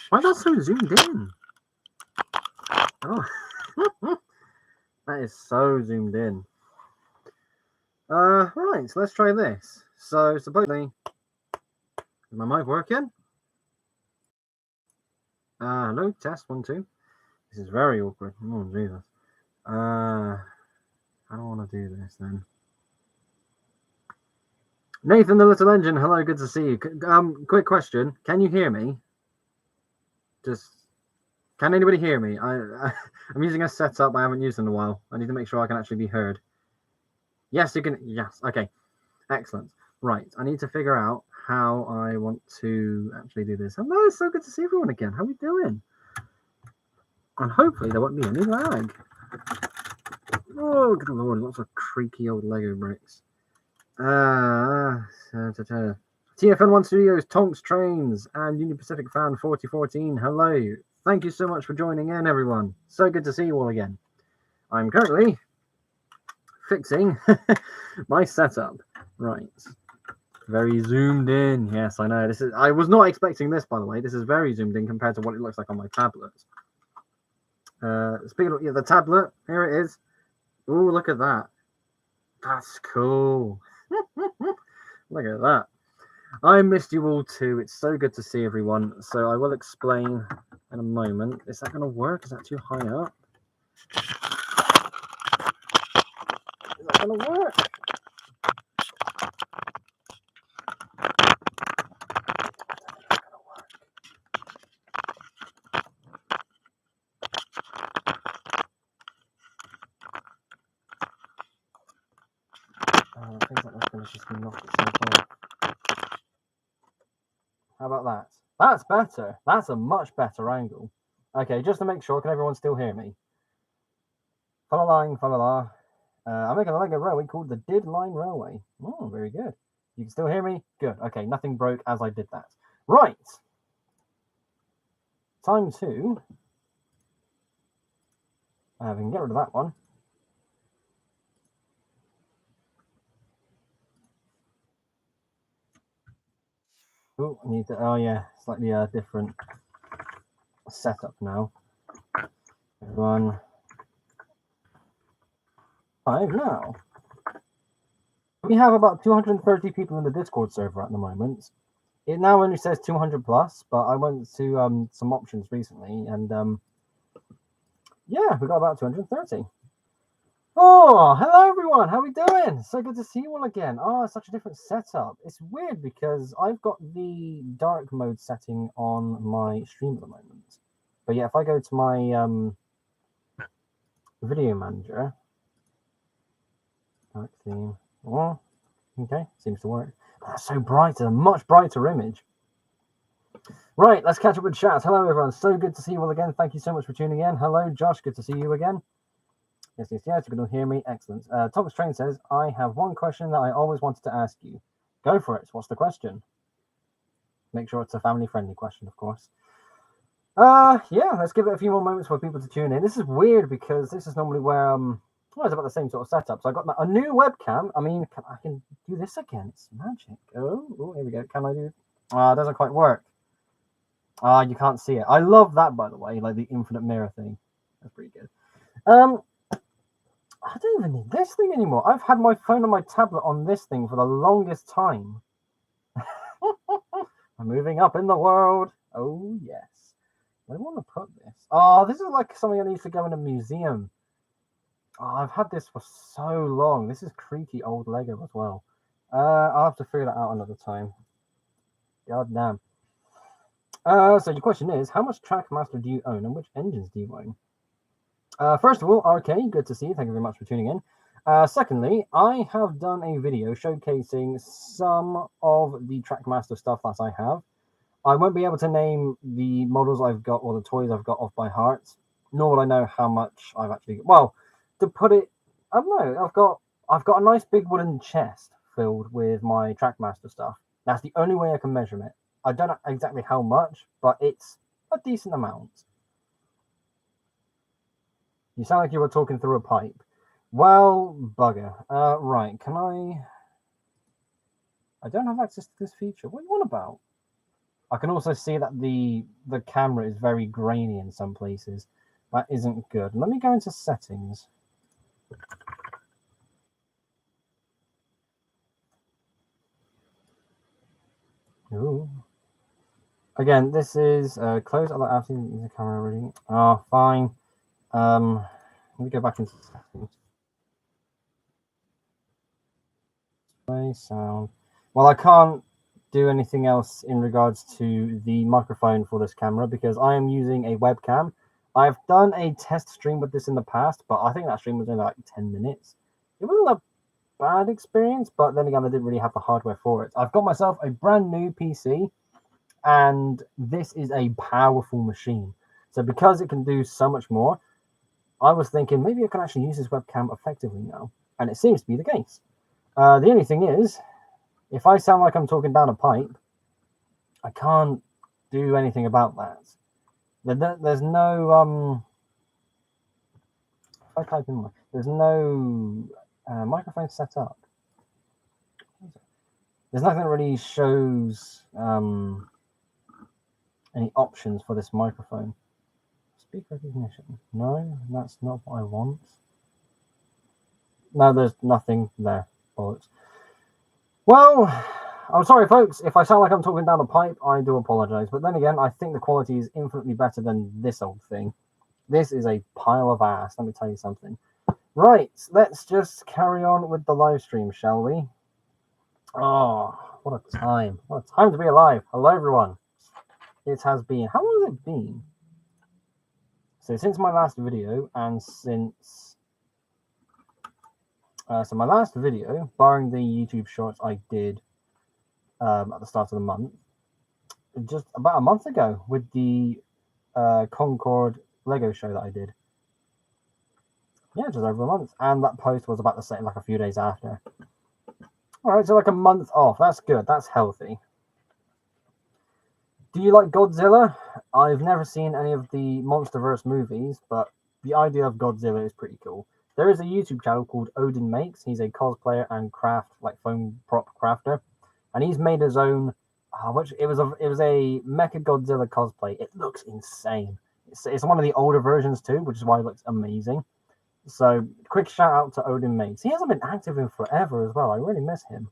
Why is that so zoomed in? Oh, that is so zoomed in. Right, so let's try this. So supposedly, is my mic working? Hello, test 1 2. This is very awkward. Oh Jesus. I don't want to do this then. Nathan the Little Engine, hello, good to see you. Quick question: can you hear me? Can anybody hear me? I'm using a setup I haven't used in a while. I need to make sure I can actually be heard. Yes, you can. Yes, okay, excellent. Right, I need to figure out how I want to actually do this. Hello, it's so good to see everyone again. How are we doing? And hopefully there won't be any lag. Oh, good lord, lots of creaky old Lego bricks. TFN1 Studios, Tonks Trains, and Union Pacific Fan 4014. Hello. Thank you so much for joining in, everyone. So good to see you all again. I'm currently fixing my setup. Right. Very zoomed in. Yes, I know. I was not expecting this, by the way. This is very zoomed in compared to what it looks like on my tablet. Speaking of the tablet, here it is. Ooh, look at that. That's cool. Look at that. I missed you all too. It's so good to see everyone. So I will explain in a moment. Is that going to work? Is that too high up? Is that going to work? Things like that's going to just knock itself off. How about that? That's better. That's a much better angle. Okay, just to make sure, can everyone still hear me? Fa-la-lang. I'm making a Lego railway called the Did Line Railway. Oh, very good. You can still hear me? Good. Okay, nothing broke as I did that. Right. Time to... we can get rid of that one. Oh, I need to... oh, yeah. Slightly different setup now. Everyone... 5 now. We have about 230 people in the Discord server at the moment. It now only says 200 plus, but I went to some options recently, and yeah, we got about 230. Oh, hello everyone, how are we doing? So good to see you all again. Oh, it's such a different setup. It's weird because I've got the dark mode setting on my stream at the moment. But yeah, if I go to my video manager, dark theme, oh, okay, seems to work. That's so bright, it's a much brighter image. Right, let's catch up with chat. Hello everyone, so good to see you all again. Thank you so much for tuning in. Hello Josh, good to see you again. Yes, you can hear me. Excellent. Thomas Train says, I have one question that I always wanted to ask you. Go for it. What's the question? Make sure it's a family-friendly question, of course. Yeah, let's give it a few more moments for people to tune in. This is weird because this is normally where it's about the same sort of setup. So I got a new webcam. I mean, I can do this again. It's magic. Oh, here we go. Can I do? It doesn't quite work. You can't see it. I love that, by the way, like the infinite mirror thing. That's pretty good. I don't even need this thing anymore. I've had my phone and my tablet on this thing for the longest time. I'm moving up in the world. Oh, yes. Where do I want to put this? Oh, this is like something that needs to go in a museum. Oh, I've had this for so long. This is creaky old Lego as well. I'll have to figure that out another time. God damn. So your question is, how much Trackmaster do you own and which engines do you own? First of all, RK, good to see you. Thank you very much for tuning in. Secondly, I have done a video showcasing some of the Trackmaster stuff that I have. I won't be able to name the models I've got or the toys I've got off by heart, nor will I know how much I've actually got. Well, to put it, I don't know. I've got a nice big wooden chest filled with my Trackmaster stuff. That's the only way I can measure it. I don't know exactly how much, but it's a decent amount. You sound like you were talking through a pipe. Well, bugger. Right, I don't have access to this feature. What are you on about? I can also see that the camera is very grainy in some places. That isn't good. Let me go into settings. Ooh. Again, this is close. I've seen the camera already. Oh, fine. Let me go back into settings. Play sound. Well, I can't do anything else in regards to the microphone for this camera because I am using a webcam. I've done a test stream with this in the past, but I think that stream was only like 10 minutes. It wasn't a bad experience, but then again, I didn't really have the hardware for it. I've got myself a brand new PC, and this is a powerful machine. So because it can do so much more, I was thinking maybe I can actually use this webcam effectively now, and it seems to be the case. The only thing is, if I sound like I'm talking down a pipe, I can't do anything about that. There's no if I type in, there's no microphone set up. There's nothing that really shows any options for this microphone. Speak recognition. No, that's not what I want. No, there's nothing there. Bullets. Well, I'm sorry, folks. If I sound like I'm talking down a pipe, I do apologize. But then again, I think the quality is infinitely better than this old thing. This is a pile of ass, let me tell you something. Right, let's just carry on with the live stream, shall we? Oh, what a time. What a time to be alive. Hello, everyone. It has been... How long has it been? So since my last video and since... so my last video, barring the YouTube shorts I did at the start of the month, just about a month ago with the Concord Lego show that I did. Yeah, just over a month. And that post was about the same, like a few days after. All right, so like a month off. That's good. That's healthy. Do you like Godzilla? I've never seen any of the MonsterVerse movies, but the idea of Godzilla is pretty cool. There is a YouTube channel called Odin Makes. He's a cosplayer and craft, like foam prop crafter, and he's made his own. It was a Mecha Godzilla cosplay. It looks insane. It's one of the older versions too, which is why it looks amazing. So, quick shout out to Odin Makes. He hasn't been active in forever as well. I really miss him.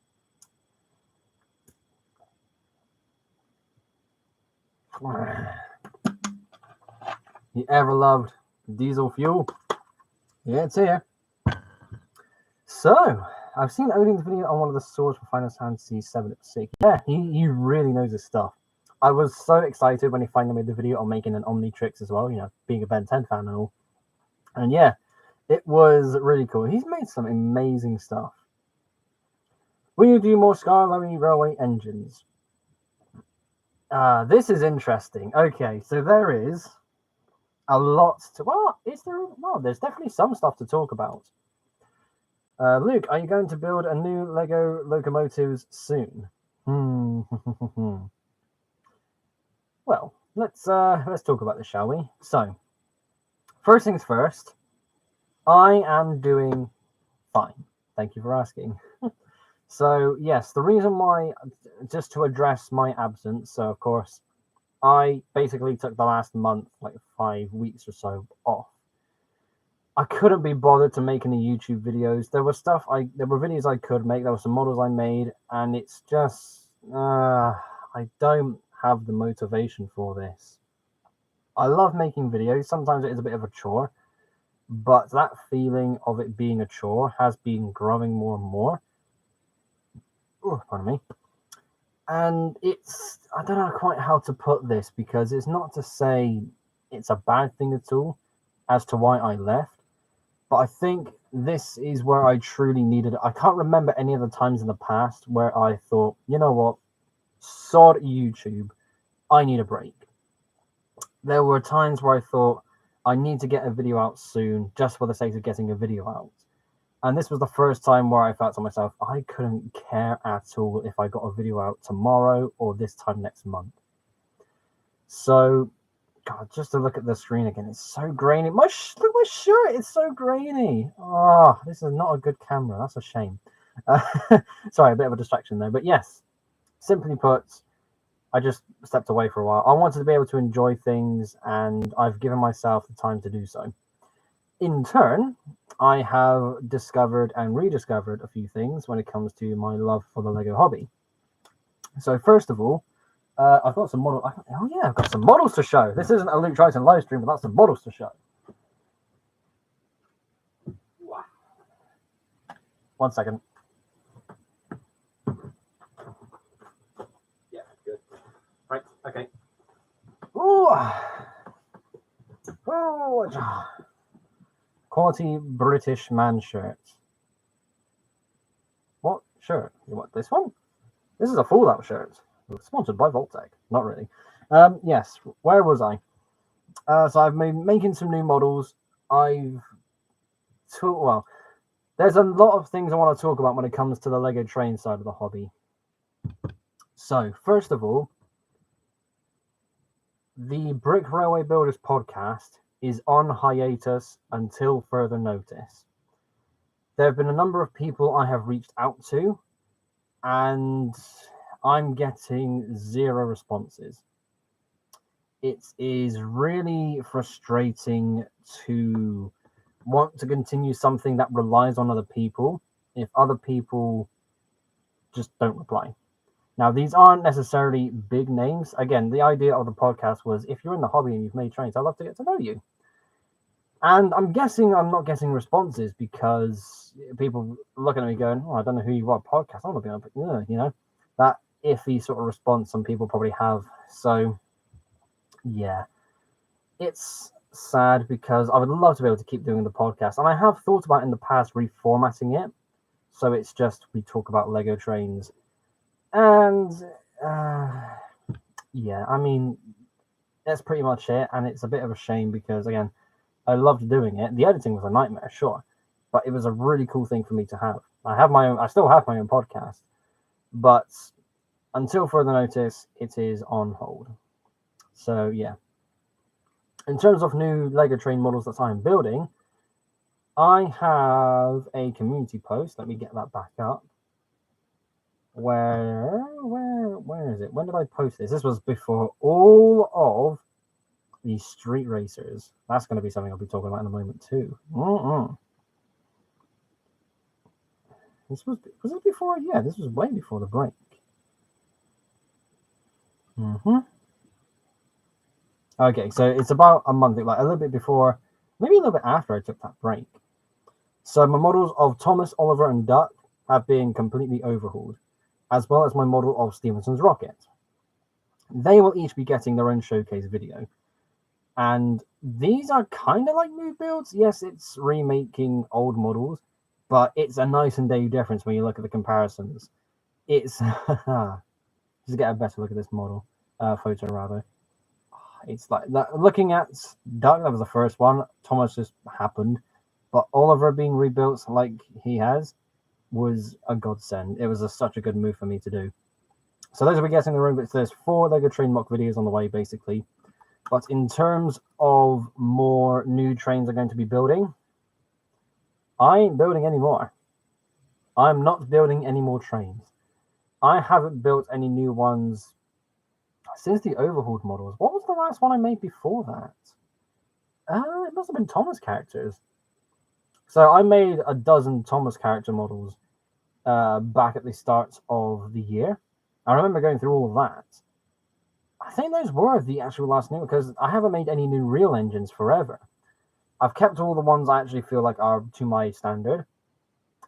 You ever loved diesel fuel? Yeah, it's here. So, I've seen Odin's video on one of the swords for Final Fantasy 7 at 6. Yeah, he really knows his stuff. I was so excited when he finally made the video on making an Omnitrix as well, you know, being a Ben 10 fan and all. And yeah, it was really cool. He's made some amazing stuff. Will you do more Scarlowy Railway engines? This is interesting. Okay, so there is a lot to... Well, is there... Well, there's definitely some stuff to talk about. Luke, are you going to build a new Lego locomotives soon? Well, let's talk about this, shall we? So, first things first, I am doing fine. Thank you for asking. So, yes, the reason why, just to address my absence, so of course, I basically took the last month, like 5 weeks or so, off. I couldn't be bothered to make any YouTube videos. There were videos I could make, there were some models I made, and it's just, I don't have the motivation for this. I love making videos. Sometimes it is a bit of a chore, but that feeling of it being a chore has been growing more and more. Oh, pardon me. And it's, I don't know quite how to put this, because it's not to say it's a bad thing at all as to why I left, but I think this is where I truly needed it. I can't remember any other times in the past where I thought, you know what, sod YouTube, I need a break. There were times where I thought, I need to get a video out soon, just for the sake of getting a video out. And this was the first time where I felt to myself, I couldn't care at all if I got a video out tomorrow or this time next month. So, God, just to look at the screen again, it's so grainy. My shirt is so grainy. Oh, this is not a good camera. That's a shame. Sorry, a bit of a distraction there. But yes, simply put, I just stepped away for a while. I wanted to be able to enjoy things, and I've given myself the time to do so. In turn, I have discovered and rediscovered a few things when it comes to my love for the Lego hobby. So first of all, I've got some models. Oh yeah, I've got some models to show. This isn't a Luke Triton live stream, but that's some models to show. One second. Yeah, good. Right, okay. Ooh. Oh, quality British man shirt. What shirt? You want this one? This is a Fallout shirt. Sponsored by Voltec. Not really. Yes, where was I? So I've been making some new models. There's a lot of things I want to talk about when it comes to the Lego train side of the hobby. So, first of all, the Brick Railway Builders podcast is on hiatus until further notice. There have been a number of people I have reached out to, and I'm getting zero responses. It is really frustrating to want to continue something that relies on other people if other people just don't reply. Now, these aren't necessarily big names. Again, the idea of the podcast was if you're in the hobby and you've made trains, I'd love to get to know you. And I'm guessing I'm not getting responses because people looking at me going, oh, I don't know who you are, podcast. I'm not being able to, that iffy sort of response some people probably have. So, yeah, it's sad because I would love to be able to keep doing the podcast. And I have thought about in the past reformatting it. So it's just we talk about Lego trains. And yeah, I mean, that's pretty much it. And it's a bit of a shame because, again, I loved doing it. The editing was a nightmare, sure, but it was a really cool thing for me to have. I still have my own podcast, but until further notice, it is on hold. So yeah. In terms of new Lego train models that I'm building, I have a community post. Let me get that back up. Where is it? When did I post this? This was before all of the street racers. That's going to be something I'll be talking about in a moment too. Was it before? Yeah, this was way before the break. Okay, so it's about a month, like a little bit before, maybe a little bit after I took that break. So my models of Thomas, Oliver, and Duck have been completely overhauled, as well as my model of Stevenson's rocket. They will each be getting their own showcase video. And these are kind of like new builds. Yes, it's remaking old models, but it's a nice and day difference when you look at the comparisons. It's just get a better look at this model photo rather. It's like that. Looking at Duck, that was the first one. Thomas just happened, but Oliver being rebuilt like he has was a godsend. It was such a good move for me to do. So those will be getting the room. But there's 4 Lego train mock videos on the way, basically. But in terms of more new trains I'm going to be building, I ain't building any more. I'm not building any more trains. I haven't built any new ones since the overhauled models. What was the last one I made before that? It must have been Thomas characters. So I made a dozen Thomas character models back at the start of the year. I remember going through all of that. I think those were the actual last new, because I haven't made any new real engines forever. I've kept all the ones I actually feel like are to my standard.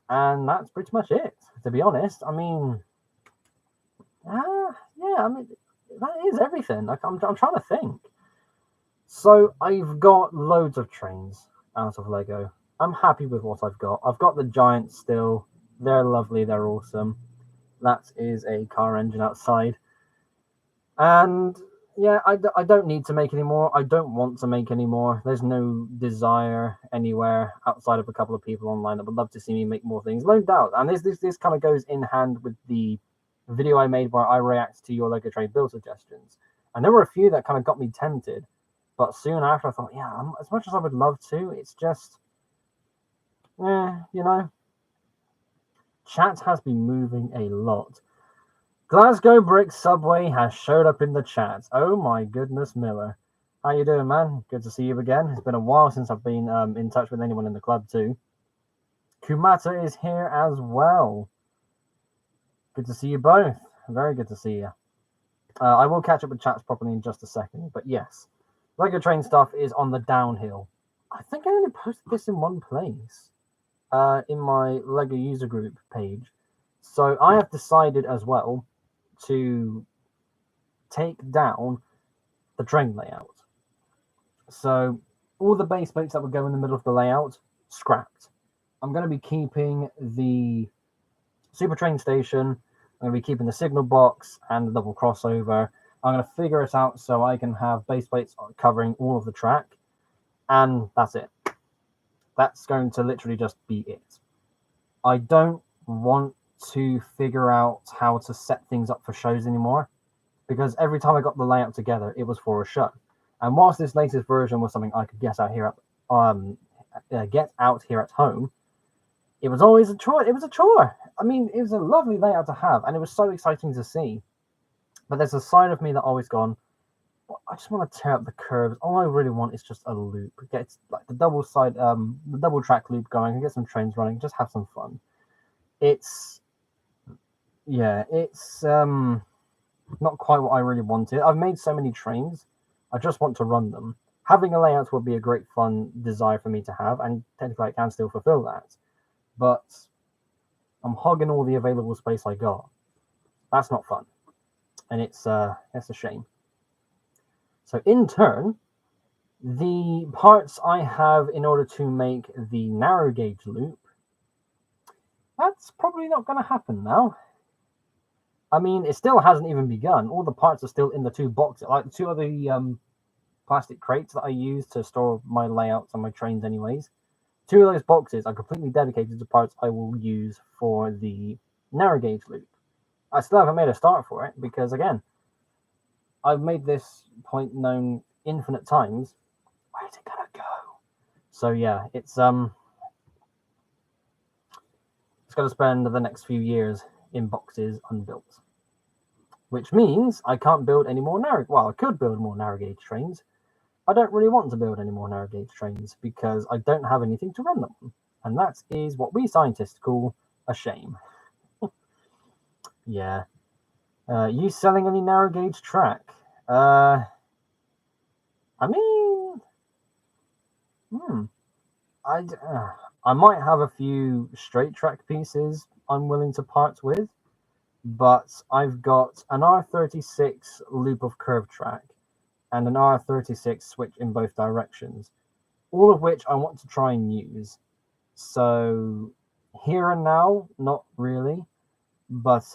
And that's pretty much it, to be honest. I mean, that is everything. Like, I'm trying to think. So I've got loads of trains out of Lego. I'm happy with what I've got. I've got the Giants still. They're lovely. They're awesome. That is a car engine outside. And yeah, I don't need to make any more. I don't want to make any more. There's no desire anywhere outside of a couple of people online that would love to see me make more things. No doubt. And this kind of goes in hand with the video I made where I react to your Lego train build suggestions. And there were a few that kind of got me tempted. But soon after, I thought, yeah, as much as I would love to, it's just, chat has been moving a lot. Glasgow Brick Subway has showed up in the chat. Oh my goodness, Miller. How you doing, man? Good to see you again. It's been a while since I've been in touch with anyone in the club too. Kumata is here as well. Good to see you both. Very good to see you. I will catch up with chats properly in just a second, but yes, Lego Train stuff is on the downhill. I think I only posted this in one place, in my Lego user group page. So I have decided as well to take down the train layout. So all the base plates that would go in the middle of the layout, scrapped. I'm going to be keeping the super train station. I'm going to be keeping the signal box and the double crossover. I'm going to figure it out so I can have base plates covering all of the track. And that's it. That's going to literally just be it. I don't want to figure out how to set things up for shows anymore, because every time I got the layout together, it was for a show. And whilst this latest version was something I could get out here at home, it was always a chore. It was a chore. I mean, it was a lovely layout to have, and it was so exciting to see. But there's a side of me that always gone, well, I just want to tear up the curves. All I really want is just a loop. Get like the double track loop going, and get some trains running, just have some fun. It's not quite what I really wanted. I've made so many trains, I just want to run them. Having a layout would be a great fun desire for me to have, and technically I can still fulfill that. But I'm hogging all the available space I got. That's not fun, and it's a shame. So in turn, the parts I have in order to make the narrow gauge loop, that's probably not going to happen now. I mean, it still hasn't even begun. All the parts are still in the two boxes, like the two other plastic crates that I use to store my layouts on my trains anyways. Two of those boxes are completely dedicated to parts I will use for the narrow gauge loop. I still haven't made a start for it because, again, I've made this point known infinite times. Where's it gonna go? So yeah, it's going to spend the next few years in boxes unbuilt, which means I can't build any more I could build more narrow gauge trains. I don't really want to build any more narrow gauge trains because I don't have anything to run them on, and that is what we scientists call a shame. Yeah. You selling any narrow gauge track? I mean, I might have a few straight track pieces I'm willing to part with, but I've got an R36 loop of curve track and an R36 switch in both directions, all of which I want to try and use. So here and now, not really, but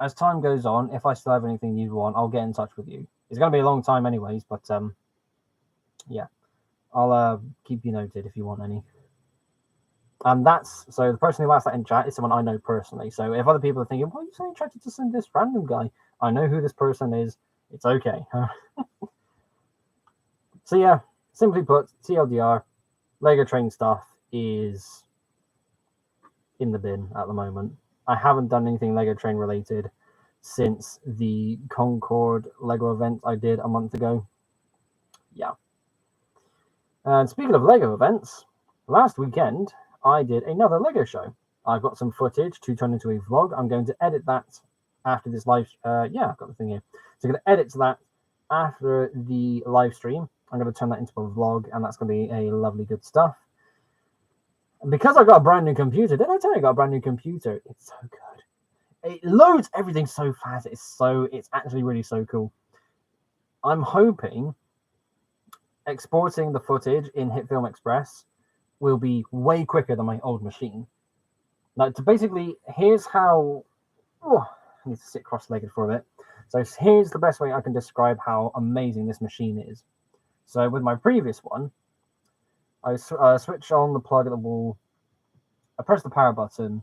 as time goes on, if I still have anything you want, I'll get in touch with you. It's going to be a long time anyways, but yeah, I'll keep you noted if you want any. And that's, so the person who asked that in chat is someone I know personally. So if other people are thinking, why are you so attracted to send this random guy? I know who this person is. It's okay. So yeah, simply put, TLDR, Lego train stuff is in the bin at the moment. I haven't done anything Lego train related since the Concord Lego event I did a month ago. Yeah. And speaking of Lego events, last weekend I did another Lego show. I've got some footage to turn into a vlog. I'm going to edit that after this live. Yeah, I've got the thing here. So I'm going to edit that after the live stream. I'm going to turn that into a vlog, and that's going to be a lovely good stuff. And because I got a brand new computer, didn't I tell you I got a brand new computer? It's so good. It loads everything so fast. It's actually really so cool. I'm hoping exporting the footage in HitFilm Express will be way quicker than my old machine. Now, to basically, here's how. Oh, I need to sit cross-legged for a bit. So here's the best way I can describe how amazing this machine is. So with my previous one, I switch on the plug at the wall, I press the power button,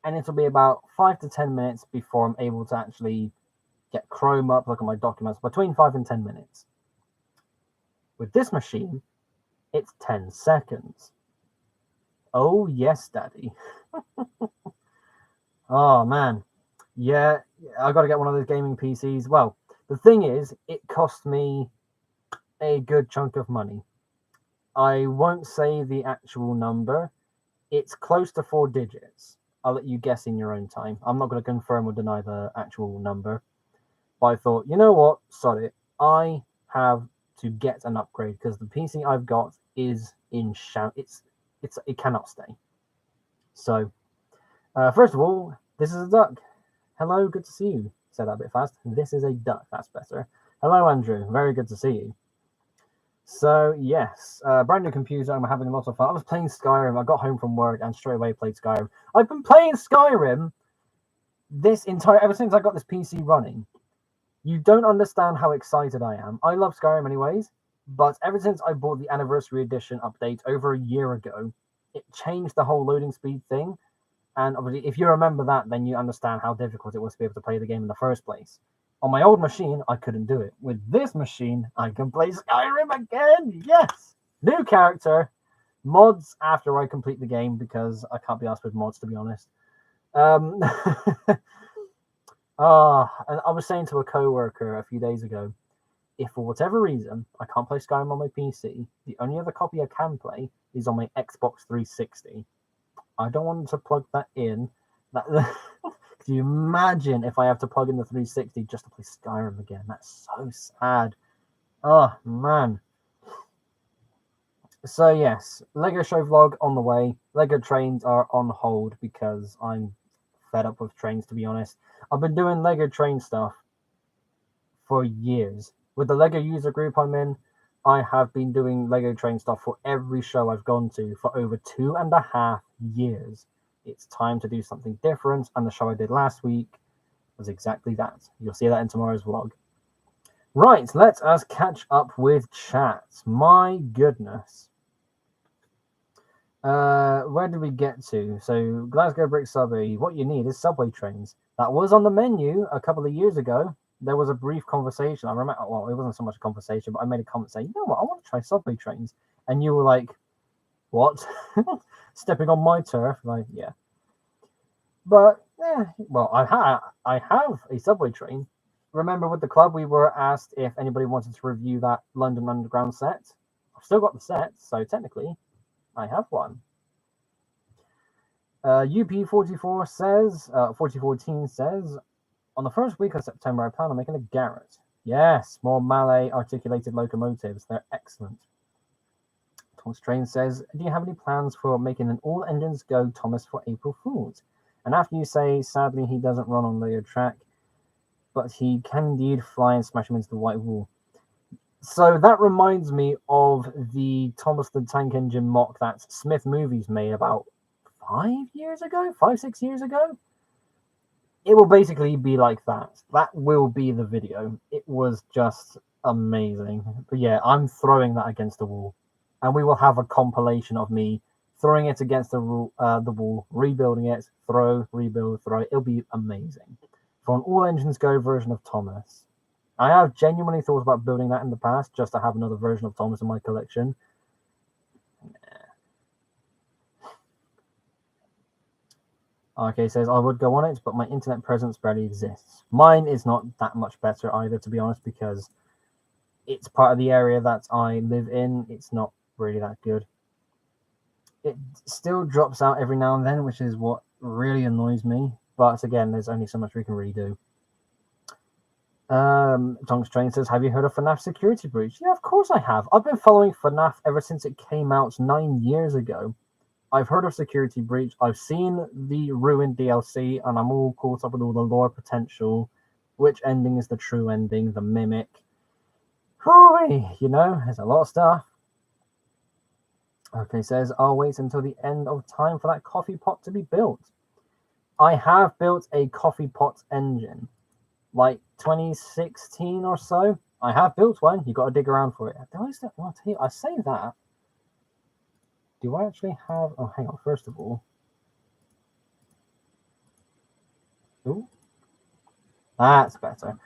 and it'll be about 5 to 10 minutes before I'm able to actually get Chrome up, look at my documents, between 5 and 10 minutes. With this machine, it's 10 seconds. Oh, yes, Daddy. Oh, man. Yeah, I got to get one of those gaming PCs. Well, the thing is, it cost me a good chunk of money. I won't say the actual number. It's close to 4 digits. I'll let you guess in your own time. I'm not going to confirm or deny the actual number. But I thought, you know what? Sod it. I have to get an upgrade because the PC I've got is in it cannot stay. So, first of all, this is a duck. Hello, good to see you. Said that a bit fast. This is a duck. That's better. Hello, Andrew. Very good to see you. So, yes, brand new computer. I'm having a lot of fun. I was playing Skyrim. I got home from work and straight away played Skyrim. I've been playing Skyrim ever since I got this PC running. You don't understand how excited I am. I love Skyrim anyways, but ever since I bought the Anniversary Edition update over a year ago, it changed the whole loading speed thing. And obviously, if you remember that, then you understand how difficult it was to be able to play the game in the first place. On my old machine, I couldn't do it. With this machine, I can play Skyrim again. Yes! New character. Mods after I complete the game, because I can't be asked with mods, to be honest. And I was saying to a co-worker a few days ago, if for whatever reason I can't play Skyrim on my PC, the only other copy I can play is on my Xbox 360. I don't want to plug that in. Can you imagine if I have to plug in the 360 just to play Skyrim again? That's so sad. Oh, man. So, yes, Lego Show vlog on the way. Lego trains are on hold because I'm fed up with trains, to be honest. I've been doing Lego train stuff for years. With the Lego user group I'm in, I have been doing Lego train stuff for every show I've gone to for over 2.5 years. It's time to do something different, and the show I did last week was exactly that. You'll see that in tomorrow's vlog. Right, let us catch up with chat. My goodness. Where did we get to? So, Glasgow Brick Subway, what you need is subway trains. That was on the menu a couple of years ago. There was a brief conversation. I remember, well, it wasn't so much a conversation, but I made a comment saying, you know what, I want to try subway trains. And you were like, what? Stepping on my turf? Like, yeah. But, well, I have a subway train. Remember with the club, we were asked if anybody wanted to review that London Underground set. I've still got the set, so technically, I have one. UP44 says, 4014 says, on the first week of September, I plan on making a Garrett. Yes, more Malay articulated locomotives. They're excellent. Thomas Train says, do you have any plans for making an all engines go Thomas for April Fools? And after you say, sadly, he doesn't run on layer track, but he can indeed fly and smash him into the white wall. So that reminds me of the Thomas the Tank Engine mock that Smith Movies made about 6 years ago. It will basically be like that. That will be the video. It was just amazing. But yeah, I'm throwing that against the wall. And we will have a compilation of me throwing it against the wall, rebuilding it, throw, rebuild, throw. It'll be amazing. For an all engines go version of Thomas. I have genuinely thought about building that in the past just to have another version of Thomas in my collection. RK says, I would go on it, but my internet presence barely exists. Mine is not that much better either, to be honest, because it's part of the area that I live in. It's not really that good. It still drops out every now and then, which is what really annoys me. But again, there's only so much we can really do. Tonks Train says, have you heard of FNAF Security Breach? Yeah, of course I have. I've been following FNAF ever since it came out 9 years ago. I've heard of Security Breach. I've seen the Ruined DLC, and I'm all caught up with all the lore potential. Which ending is the true ending? The Mimic. Hooray! You know, there's a lot of stuff. Okay, says, I'll wait until the end of time for that coffee pot to be built. I have built a coffee pot engine. Like 2016 or so. I have built one. You got to dig around for it. I say that. Do I actually have... Oh, hang on. First of all. Ooh. That's better.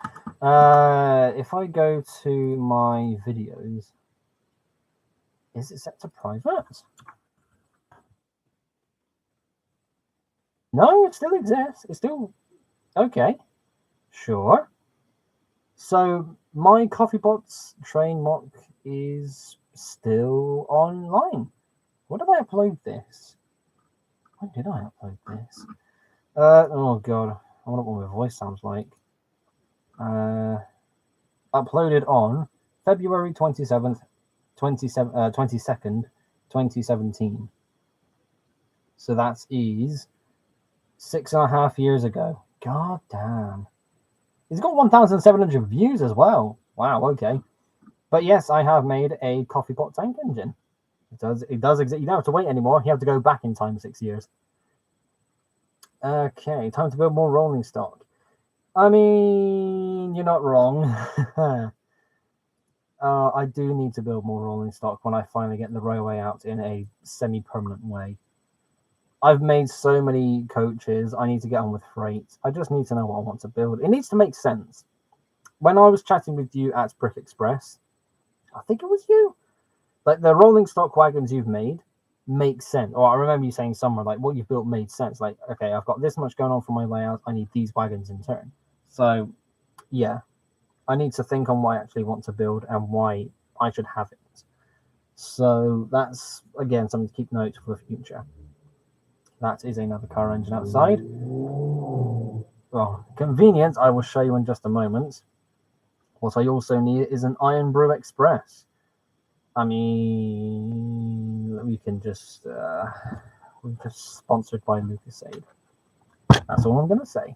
If I go to my videos... Is it set to private? No, it still exists. It's still... Okay, sure. So my CoffeeBots train mock is still online. When did I upload this? When did I upload this? Oh god, I wonder what my voice sounds like. Uploaded on February 27th, 22nd, 2017. So that is 6.5 years ago. God damn. It's got 1,700 views as well. Wow, okay. But yes, I have made a coffee pot tank engine. It does exist. You don't have to wait anymore. You have to go back in time 6 years. Okay, time to build more rolling stock. I mean, you're not wrong. I do need to build more rolling stock when I finally get the railway out in a semi-permanent way. I've made so many coaches. I need to get on with freight. I just need to know what I want to build. It needs to make sense. When I was chatting with you at Brick Express, I think it was you, like the rolling stock wagons you've made make sense. Or I remember you saying somewhere like what you've built made sense. Like, okay, I've got this much going on for my layout. I need these wagons in turn. So, yeah, I need to think on what I actually want to build and why I should have it. So that's, again, something to keep note for the future. That is another car engine outside. Well, convenience, I will show you in just a moment. What I also need is an Iron Brew Express. I mean, we can just, we're just sponsored by Lucasade. That's all I'm going to say.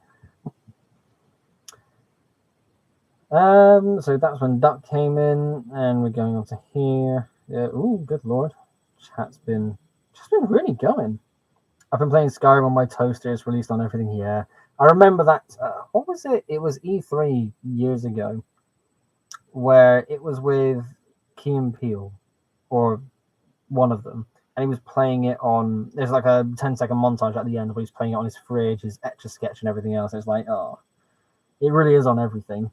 So that's when Duck came in, and we're going on to here. Ooh, good lord. Chat's been really going. I've been playing Skyrim on my toaster. It's released on everything here. I remember that. What was it? It was E3 years ago, where it was with Key and Peele, or one of them, and he was playing it on. There's like a 10-second montage at the end where he's playing it on his fridge, his Etch-a-Sketch, and everything else. It's like, oh, it really is on everything.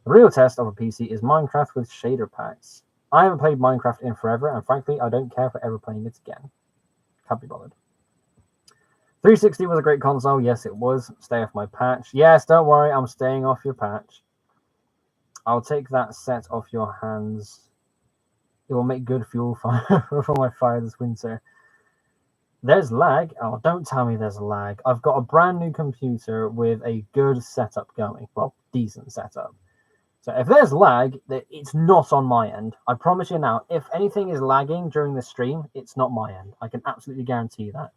The real test of a PC is Minecraft with shader packs. I haven't played Minecraft in forever, and frankly, I don't care for ever playing it again. Can't be bothered. 360 was a great console. Yes, it was. Stay off my patch. Yes, don't worry. I'm staying off your patch. I'll take that set off your hands. It will make good fuel for my fire this winter. There's lag. Oh, don't tell me there's lag. I've got a brand new computer with a good setup going. Well, decent setup. So if there's lag, it's not on my end. I promise you now, if anything is lagging during the stream, it's not my end. I can absolutely guarantee that.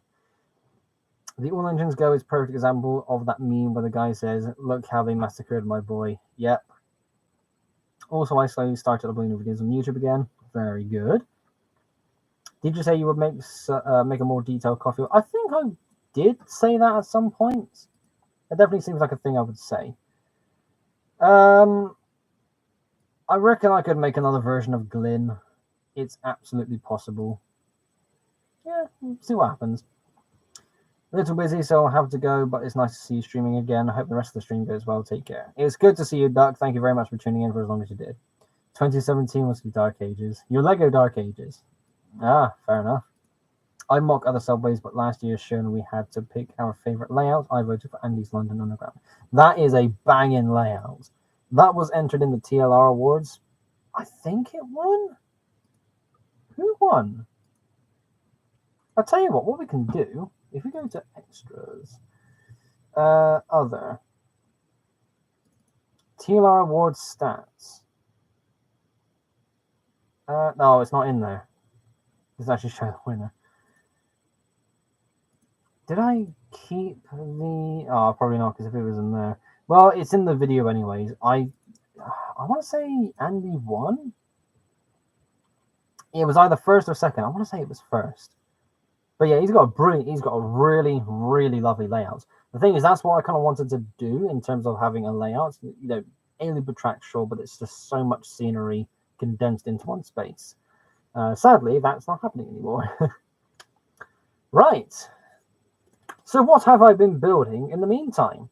The All Engines Go is a perfect example of that meme where the guy says, look how they massacred my boy. Yep. Also, I slowly started uploading videos on YouTube again. Very good. Did you say you would make a more detailed coffee? I think I did say that at some point. It definitely seems like a thing I would say. I reckon I could make another version of Glyn. It's absolutely possible. Yeah, see what happens. A little busy, so I'll have to go, but it's nice to see you streaming again. I hope the rest of the stream goes well. Take care. It's good to see you, Duck. Thank you very much for tuning in for as long as you did. 2017 was the Dark Ages. Your Lego Dark Ages. Ah, fair enough. I mock other subways, but last year's shown we had to pick our favourite layout. I voted for Andy's London Underground. That is a banging layout. That was entered in the TLR Awards. I think it won? Who won? I'll tell you what we can do, if we go to extras, other, TLR Awards stats. No, it's not in there. Let's actually show the winner. Did I keep the... Oh, probably not, because if it was in there... Well, it's in the video anyways. I want to say Andy won? It was either first or second. I want to say it was first. But yeah, he's got a really, really lovely layout. The thing is, that's what I kind of wanted to do in terms of having a layout. You know, A-Lib track, sure, but it's just so much scenery condensed into one space. Sadly, that's not happening anymore. Right. So what have I been building in the meantime?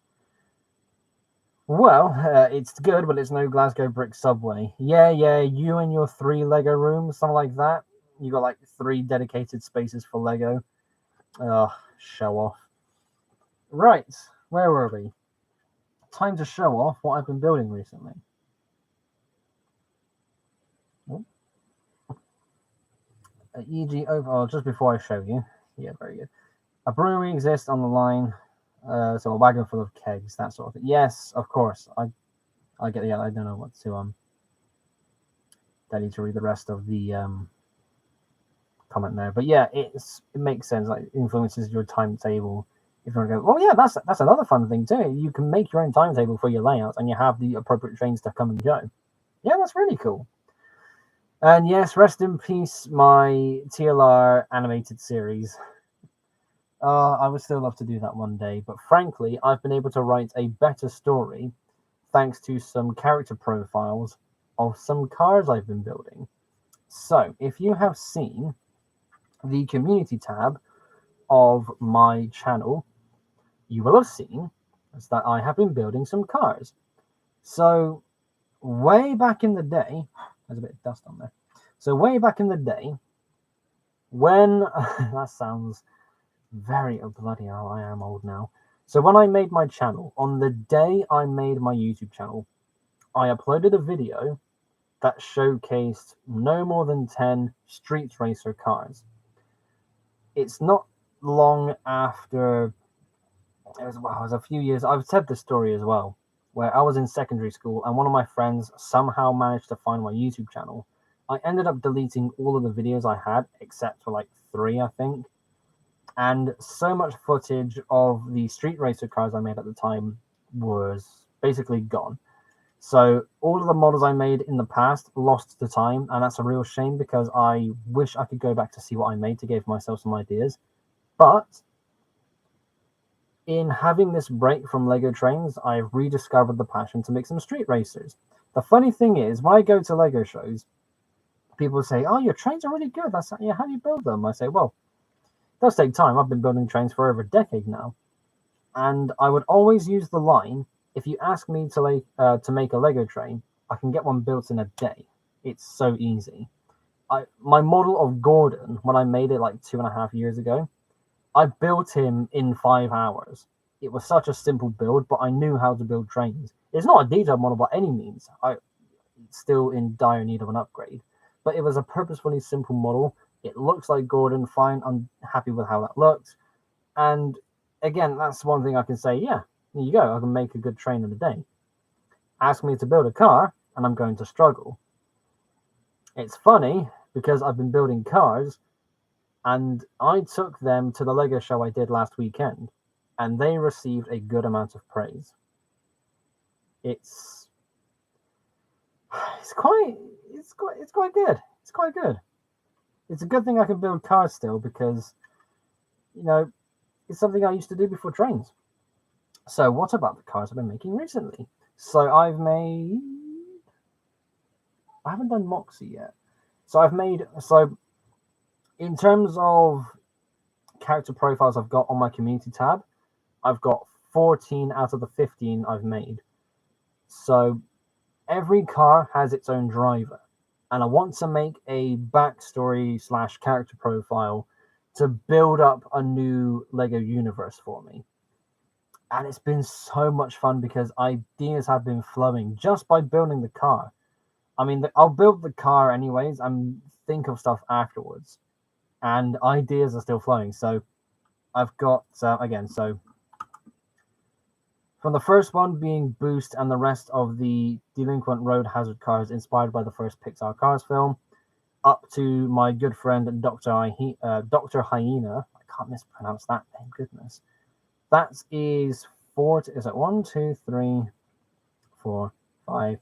Well, it's good, but it's no Glasgow brick subway. Yeah, you and your 3 Lego rooms, something like that. You got like 3 dedicated spaces for Lego. Show off. Right, where were we? time to show off what I've been building recently. E.g. overall, just before I show you. Yeah, very good. A brewery exists on the line, so a wagon full of kegs, that sort of thing. Yes, of course. I get. Yeah, I don't know what to I need to read the rest of the comment there, but yeah, it makes sense. Like, influences your timetable. If you want to go, well, yeah, that's another fun thing too. You can make your own timetable for your layout, and you have the appropriate trains to come and go. Yeah, that's really cool. And yes, rest in peace, my TLR animated series. I would still love to do that one day, but frankly, I've been able to write a better story thanks to some character profiles of some cars I've been building. So, if you have seen the community tab of my channel, you will have seen that I have been building some cars. So, way back in the day, there's a bit of dust on there. So, way back in the day, when that sounds very bloody hell, I am old now. So, when I made my channel, on the day I made my YouTube channel, I uploaded a video that showcased no more than 10 street racer cars. It's not long after, it was a few years, I've said this story as well, where I was in secondary school and one of my friends somehow managed to find my YouTube channel. I ended up deleting all of the videos I had, except for like 3, I think. And so much footage of the street racer cars I made at the time was basically gone. So all of the models I made in the past lost to time, and that's a real shame because I wish I could go back to see what I made to give myself some ideas. But in having this break from Lego trains, I've rediscovered the passion to make some street racers. The funny thing is, when I go to Lego shows, people say, "Oh, your trains are really good. How do you build them?" I say, "Well, it does take time. I've been building trains for over a decade now." And I would always use the line, if you ask me to make a Lego train, I can get one built in a day. It's so easy. My model of Gordon, when I made it like 2.5 years ago, I built him in 5 hours. It was such a simple build, but I knew how to build trains. It's not a detailed model by any means. I'm still in dire need of an upgrade. But it was a purposefully simple model. It looks like Gordon, fine. I'm happy with how that looks. And again, that's one thing I can say, yeah, there you go. I can make a good train in a day. Ask me to build a car, and I'm going to struggle. It's funny because I've been building cars, and I took them to the Lego show I did last weekend, and they received a good amount of praise. It's quite good. It's quite good. It's a good thing I can build cars still because, it's something I used to do before trains. So what about the cars I've been making recently? So I haven't done Moxie yet. So in terms of character profiles I've got on my community tab, I've got 14 out of the 15 I've made. So every car has its own driver. And I want to make a backstory / character profile to build up a new Lego universe for me. And it's been so much fun because ideas have been flowing just by building the car. I mean, I'll build the car anyways and think of stuff afterwards. And ideas are still flowing. So I've got, so from the first one being Boost and the rest of the delinquent road hazard cars inspired by the first Pixar Cars film, up to my good friend Dr. Hyena. I can't mispronounce that name, goodness. That is 4, is it 1, 2, 3, 4, 5,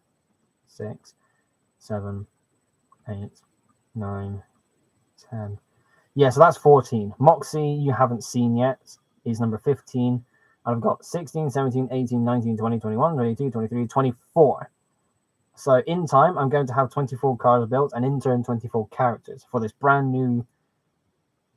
6, 7, 8, 9, 10. Yeah, so that's 14. Moxie, you haven't seen yet. He's number 15. I've got 16, 17, 18, 19, 20, 21, 22, 23, 24. So in time, I'm going to have 24 cars built and in turn 24 characters for this brand new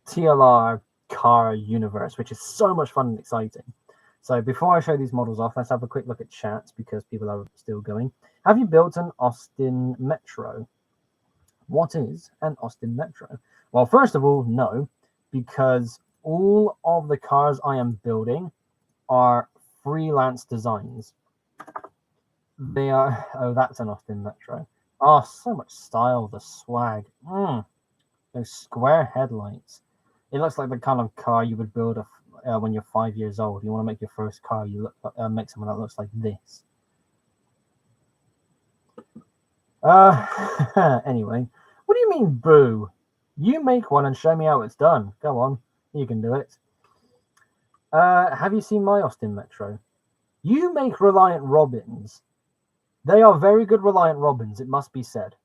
TLR car universe, which is so much fun and exciting. So before I show these models off, let's have a quick look at chat because people are still going. Have you built an Austin Metro? What is an Austin Metro? Well, first of all, no, because all of the cars I am building are freelance designs. They are. Oh, that's an Austin Metro. Oh, so much style, the swag. Those square headlights. It looks like the kind of car you would build when you're 5 years old. You want to make your first car, you make something that looks like this. Anyway, what do you mean, boo? You make one and show me how it's done. Go on, you can do it. Have you seen my Austin Metro? You make Reliant Robins. They are very good Reliant Robins, it must be said.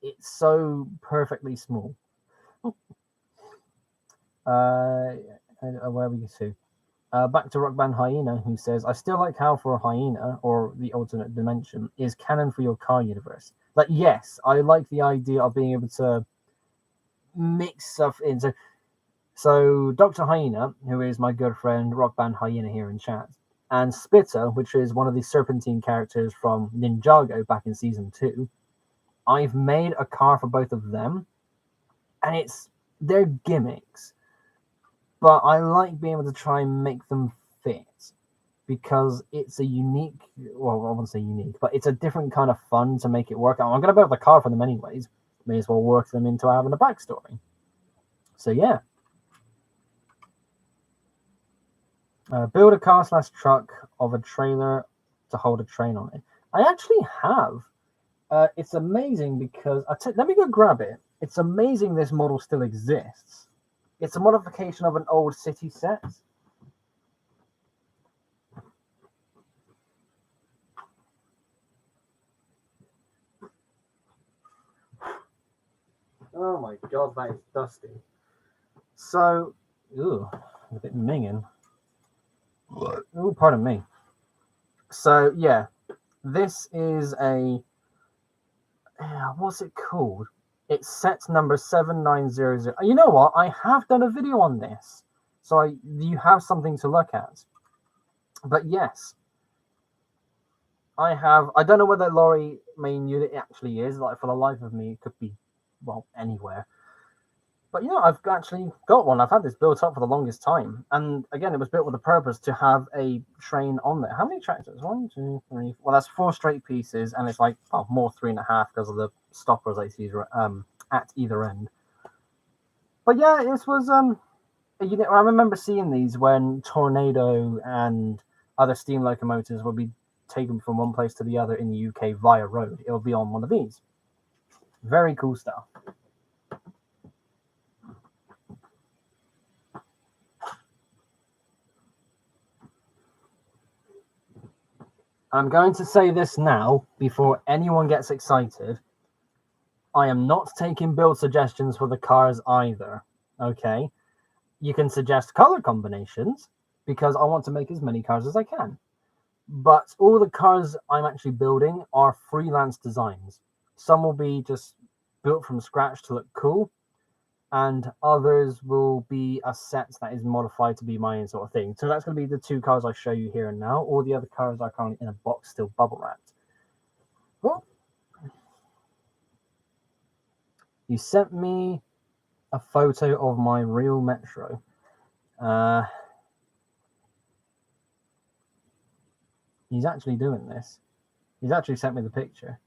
It's so perfectly small. Where are we to? Back to Rock Band Hyena, who says, I still like how for a hyena, or the alternate dimension, is canon for your car universe. Like, yes, I like the idea of being able to mix stuff in. So Dr. Hyena, who is my good friend Rock Band Hyena here in chat, and Spitter, which is one of the Serpentine characters from Ninjago back in season 2, I've made a car for both of them, and they're gimmicks. But I like being able to try and make them fit because it's a unique, well, I won't say unique, but it's a different kind of fun to make it work. I'm going to build the car for them anyways. May as well work them into having a backstory. So yeah. Build a car / truck of a trailer to hold a train on it. I actually have. It's amazing because, let me go grab it. It's amazing this model still exists. It's a modification of an old city set. Oh my god, that is dusty. So, a bit minging. Oh, pardon me. So, yeah, this is what's it called? It's set number 7900. You know what? I have done a video on this, so you have something to look at. But yes, I have. I don't know where the lorry main unit actually is. Like, for the life of me, it could be, well, anywhere. But yeah, I've actually got one. I've had this built up for the longest time, and again, it was built with a purpose to have a train on there. How many tractors? 1, 2, 3. Well, that's 4 straight pieces, and it's like more 3.5 because of the stoppers I see at either end. But yeah, it was I remember seeing these when Tornado and other steam locomotives would be taken from one place to the other in the UK via road. It will be on one of these. Very cool stuff. I'm going to say this now before anyone gets excited. I am not taking build suggestions for the cars either. Okay? You can suggest color combinations because I want to make as many cars as I can. But all the cars I'm actually building are freelance designs. Some will be just built from scratch to look cool, and others will be a set that is modified to be my own sort of thing. So that's going to be the 2 cars I show you here and now. All the other cars are currently in a box, still bubble wrapped. Well, you sent me a photo of my real Metro. He's actually doing this. He's actually sent me the picture.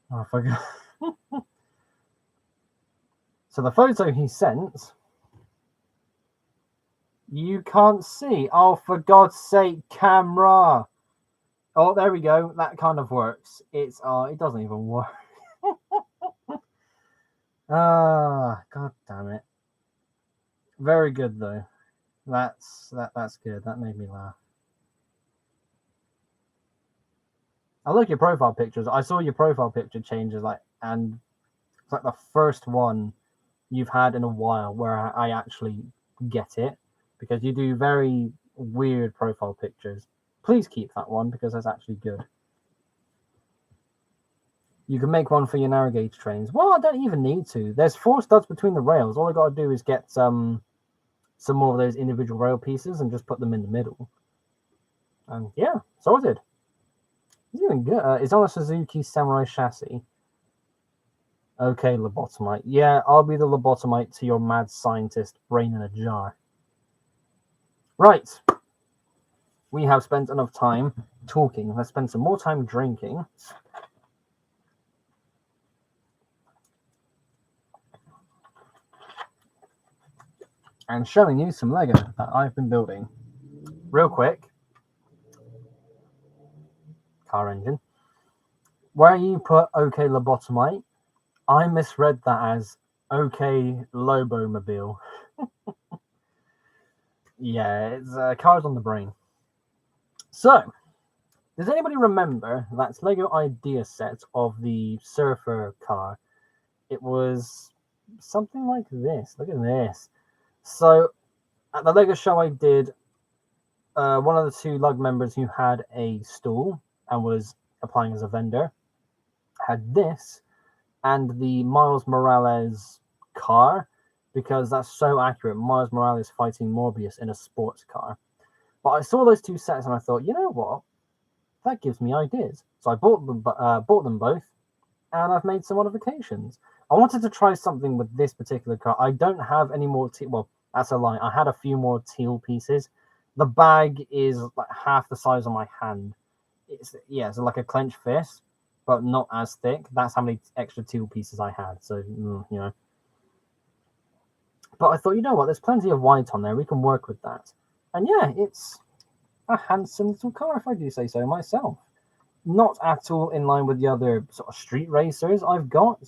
Oh, I forgot. So the photo he sent, you can't see. Oh, for God's sake, camera. Oh, there we go. That kind of works. It doesn't even work. God damn it. Very good though. That's good. That made me laugh. I like your profile pictures. I saw your profile picture changes, and it's like the first one you've had in a while where I actually get it, because you do very weird profile pictures. Please keep that one because that's actually good. You can make one for your narrow gauge trains. Well, I don't even need to. There's 4 studs between the rails. All I got to do is get some more of those individual rail pieces and just put them in the middle. And yeah, sorted. It's even good. It's on a Suzuki Samurai chassis. Okay, lobotomite. Yeah, I'll be the lobotomite to your mad scientist brain in a jar. Right. We have spent enough time talking. Let's spend some more time drinking. And showing you some Lego that I've been building. Real quick. Car engine. Where you put OK lobotomite, I misread that as OK Lobomobile. Yeah, it's cars on the brain. So, does anybody remember that Lego idea set of the surfer car? It was something like this. Look at this. So, at the Lego show I did, one of the two lug members who had a stall and was applying as a vendor had this and the Miles Morales car, because that's so accurate. Miles Morales fighting Morbius in a sports car. But I saw those two sets and I thought, you know what? That gives me ideas. So I bought them both, and I've made some modifications. I wanted to try something with this particular car. I don't have any more well, that's a lie. I had a few more teal pieces. The bag is like half the size of my hand. It's like a clenched fist, but not as thick. That's how many extra teal pieces I had. So But I thought, you know what? There's plenty of white on there. We can work with that. And yeah, it's a handsome little car, if I do say so myself. Not at all in line with the other sort of street racers I've got,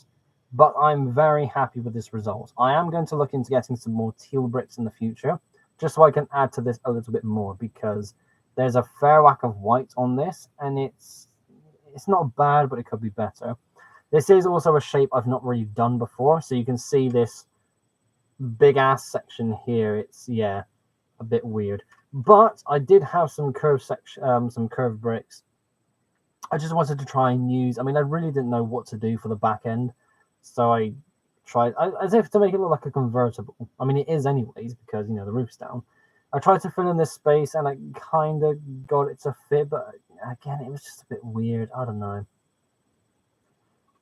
but I'm very happy with this result. I am going to look into getting some more teal bricks in the future, just so I can add to this a little bit more, because there's a fair whack of white on this, and it's not bad, but it could be better. This is also a shape I've not really done before, so you can see this big ass section here. It's a bit weird, but I did have some curved section, some curved bricks. I just wanted to try and use. I mean, I really didn't know what to do for the back end, so I tried as if to make it look like a convertible. I mean, it is anyways, because the roof's down. I tried to fill in this space, and I kind of got it to fit, but again, it was just a bit weird. I don't know.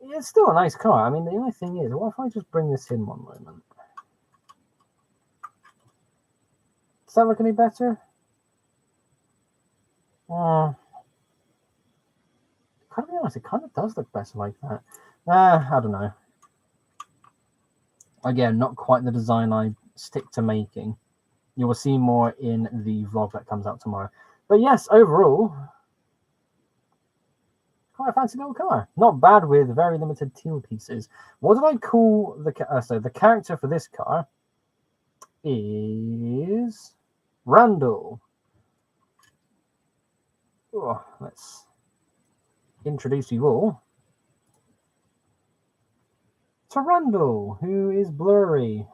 It's still a nice car. I mean, the only thing is, what if I just bring this in one moment? Does that look any better? Gotta be honest, it kind of does look better like that. I don't know. Again, not quite the design I stick to making. You will see more in the vlog that comes out tomorrow. But yes, overall, quite a fancy little car. Not bad with very limited teal pieces. What did I call the so the character for this car is Randall. Oh, let's introduce you all to Randall, who is blurry.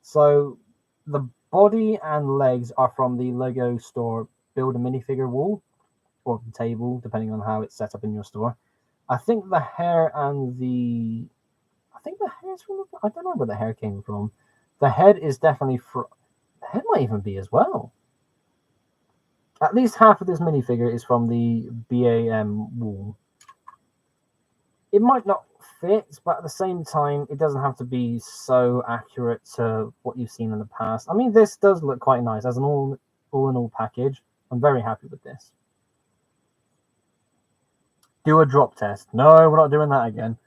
So the body and legs are from the Lego store build a minifigure wall or table, depending on how it's set up in your store. I think the hair and I don't know where the hair came from. The head is definitely the head might even be as well. At least half of this minifigure is from the BAM wall. It might not fit, but at the same time, it doesn't have to be so accurate to what you've seen in the past. I mean, this does look quite nice as an all-in-all package. I'm very happy with this. Do a drop test. No, we're not doing that again.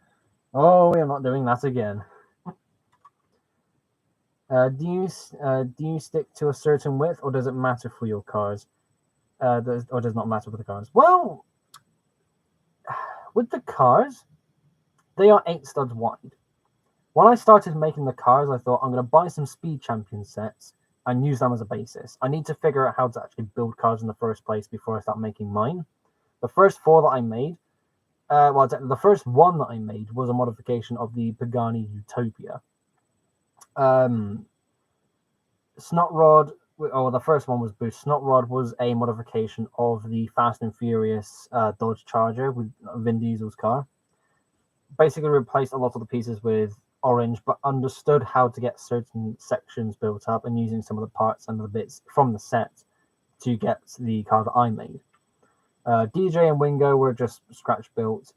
Oh, we are not doing that again. Do you stick to a certain width, or does it matter for your cars? Or does it not matter with the cars? Well, with the cars, they are 8 studs wide. When I started making the cars, I thought I'm going to buy some Speed Champion sets and use them as a basis. I need to figure out how to actually build cars in the first place before I start making mine. The first 4 that I made, the first one that I made was a modification of the Pagani Utopia. Snotrod, the first one was Boost. Snotrod was a modification of the Fast and Furious Dodge Charger with Vin Diesel's car. Basically replaced a lot of the pieces with orange, but understood how to get certain sections built up and using some of the parts and the bits from the set to get the car that I made. DJ and Wingo were just scratch built.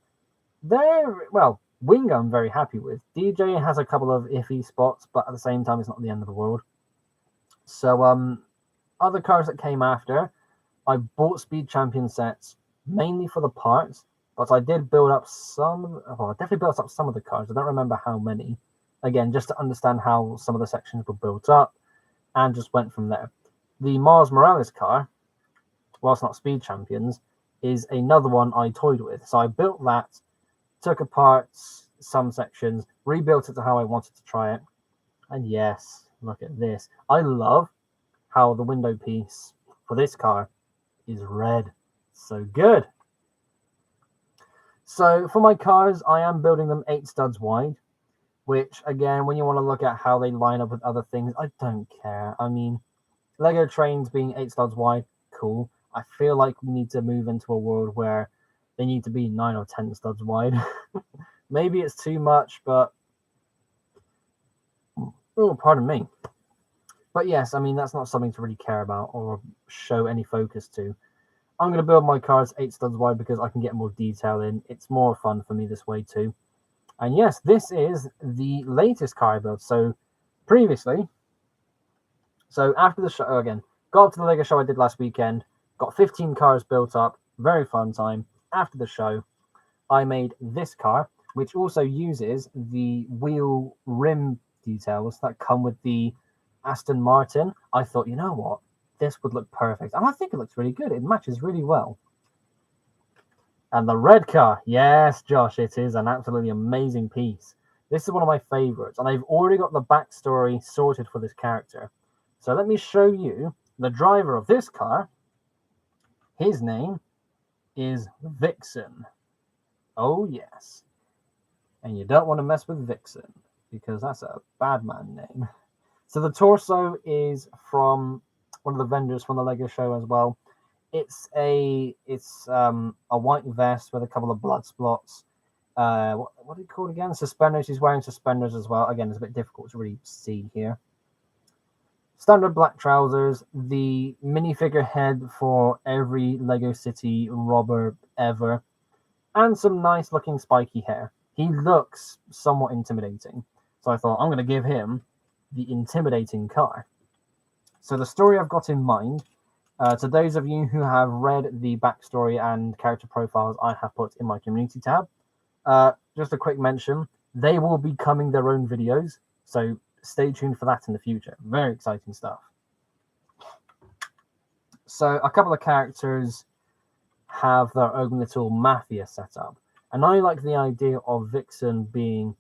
Wing I'm very happy with. DJ has a couple of iffy spots, but at the same time, it's not the end of the world. So, other cars that came after, I bought Speed Champion sets mainly for the parts, but I did build up some. Well, I definitely built up some of the cars. I don't remember how many. Again, just to understand how some of the sections were built up, and just went from there. The Mars Morales car, whilst not Speed Champions, is another one I toyed with. So I built that, took apart some sections, rebuilt it to how I wanted to try it. And yes, look at this. I love how the window piece for this car is red. So good. So for my cars, I am building them 8 studs wide, which again, when you want to look at how they line up with other things, I don't care. I mean, Lego trains being 8 studs wide, cool. I feel like we need to move into a world where they need to be 9 or 10 studs wide. Maybe it's too much, but oh, pardon me. But yes, I mean, that's not something to really care about or show any focus to. I'm going to build my cars 8 studs wide because I can get more detail in. It's more fun for me this way too. And yes, this is the latest car I built. So previously, so after the show, again, got up to the Lego show I did last weekend, got 15 cars built up, very fun time. After the show, I made this car, which also uses the wheel rim details that come with the Aston Martin. I thought, you know what? This would look perfect. And I think it looks really good. It matches really well. And the red car. Yes, Josh, it is an absolutely amazing piece. This is one of my favorites. And I've already got the backstory sorted for this character. So let me show you the driver of this car. His name is Vixen. Oh, yes. And you don't want to mess with Vixen because that's a bad man name. So the torso is from one of the vendors from the Lego show as well. It's a white vest with a couple of blood spots. What do you call it again? Suspenders. He's wearing suspenders as well. Again, it's a bit difficult to really see here. Standard black trousers. The minifigure head for every Lego City robber ever. And some nice looking spiky hair. He looks somewhat intimidating. So I thought I'm going to give him the intimidating car. So the story I've got in mind, to those of you who have read the backstory and character profiles I have put in my community tab, just a quick mention, they will be coming their own videos. So stay tuned for that in the future. Very exciting stuff. So a couple of characters have their own little mafia setup. And I like the idea of Vixen being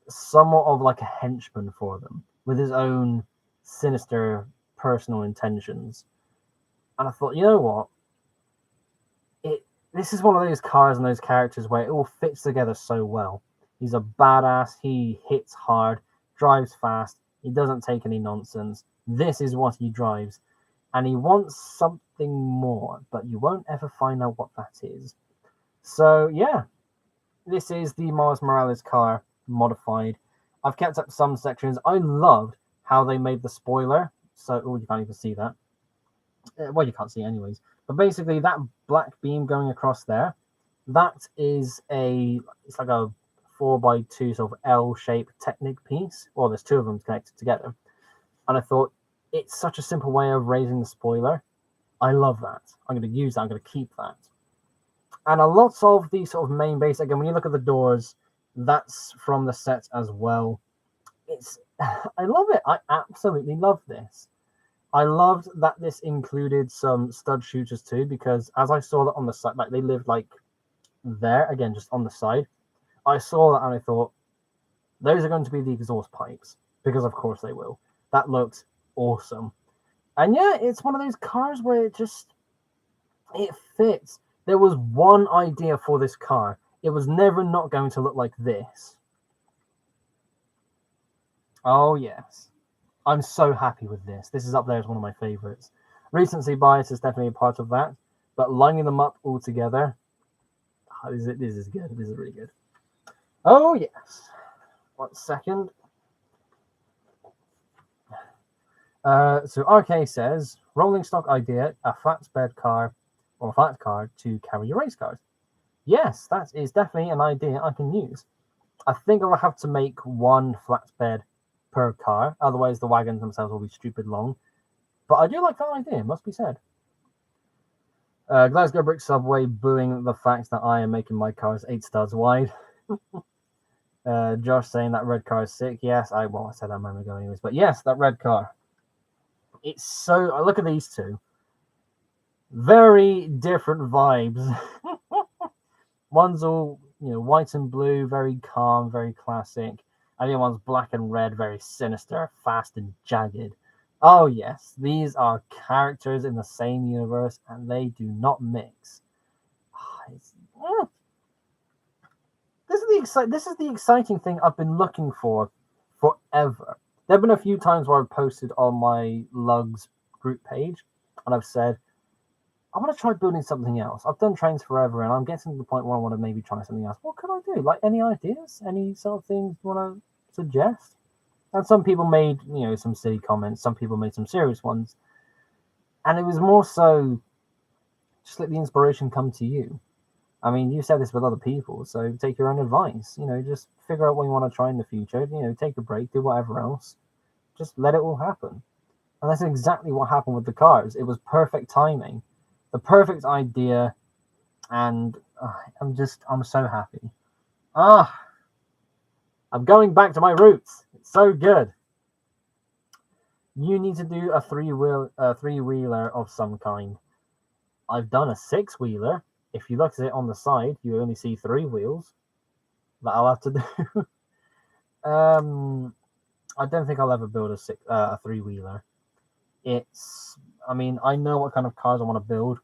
somewhat of like a henchman for them, with his own sinister personal intentions. And I thought, you know what? This is one of those cars and those characters where it all fits together so well. He's a badass, he hits hard, drives fast, he doesn't take any nonsense. This is what he drives. And he wants something more, but you won't ever find out what that is. So yeah, this is the Mars Morales car modified. I've kept up some sections. I loved how they made the spoiler. So, oh, you can't even see that. Well, you can't see anyways. But basically, that black beam going across there, that is it's like a 4x2 sort of L-shaped Technic piece. Well, there's 2 of them connected together. And I thought, it's such a simple way of raising the spoiler. I love that. I'm going to use that. I'm going to keep that. And a lot of the sort of main base, again, when you look at the doors, that's from the set as well. I love it. I absolutely love this. I loved that this included some stud shooters too, because as I saw that on the side, like they lived like there, again, just on the side. I saw that and I thought, those are going to be the exhaust pipes, because of course they will. That looks awesome. And yeah, it's one of those cars where it fits. There was one idea for this car. It was never not going to look like this. Oh, yes. I'm so happy with this. This is up there as one of my favorites. Recency bias is definitely a part of that. But lining them up all together, this is good. This is really good. Oh, yes. 1 second. So RK says, rolling stock idea, a flatbed car or flat car to carry your race cars. Yes, that is definitely an idea I can use. I think I will have to make one flatbed per car, otherwise the wagons themselves will be stupid long. But I do like that idea, must be said. Glasgow Brick Subway booing the fact that I am making my cars 8 studs wide. Josh saying that red car is sick. Yes, I said that a moment ago anyways. But yes, that red car. It's so... Look at these two. Very different vibes. One's all, white and blue, very calm, very classic. And the other one's black and red, very sinister, fast and jagged. Oh yes, these are characters in the same universe, and they do not mix. This is the exciting thing I've been looking for forever. There have been a few times where I've posted on my Lugs group page, and I've said, I want to try building something else. I've done trains forever, and I'm getting to the point where I want to maybe try something else. What can I do? Like, any ideas? Any sort of things you want to suggest? And some people made, some silly comments. Some people made some serious ones. And it was more so, just let the inspiration come to you. I mean, you said this with other people, so take your own advice. Just figure out what you want to try in the future. Take a break, do whatever else. Just let it all happen. And that's exactly what happened with the cars. It was perfect timing. The perfect idea, and I'm so happy. I'm going back to my roots. It's so good. You need to do a three-wheeler of some kind. I've done a 6-wheeler. If you look at it on the side, you only see 3 wheels. That I'll have to do. I don't think I'll ever build a 3-wheeler. I know what kind of cars I want to build.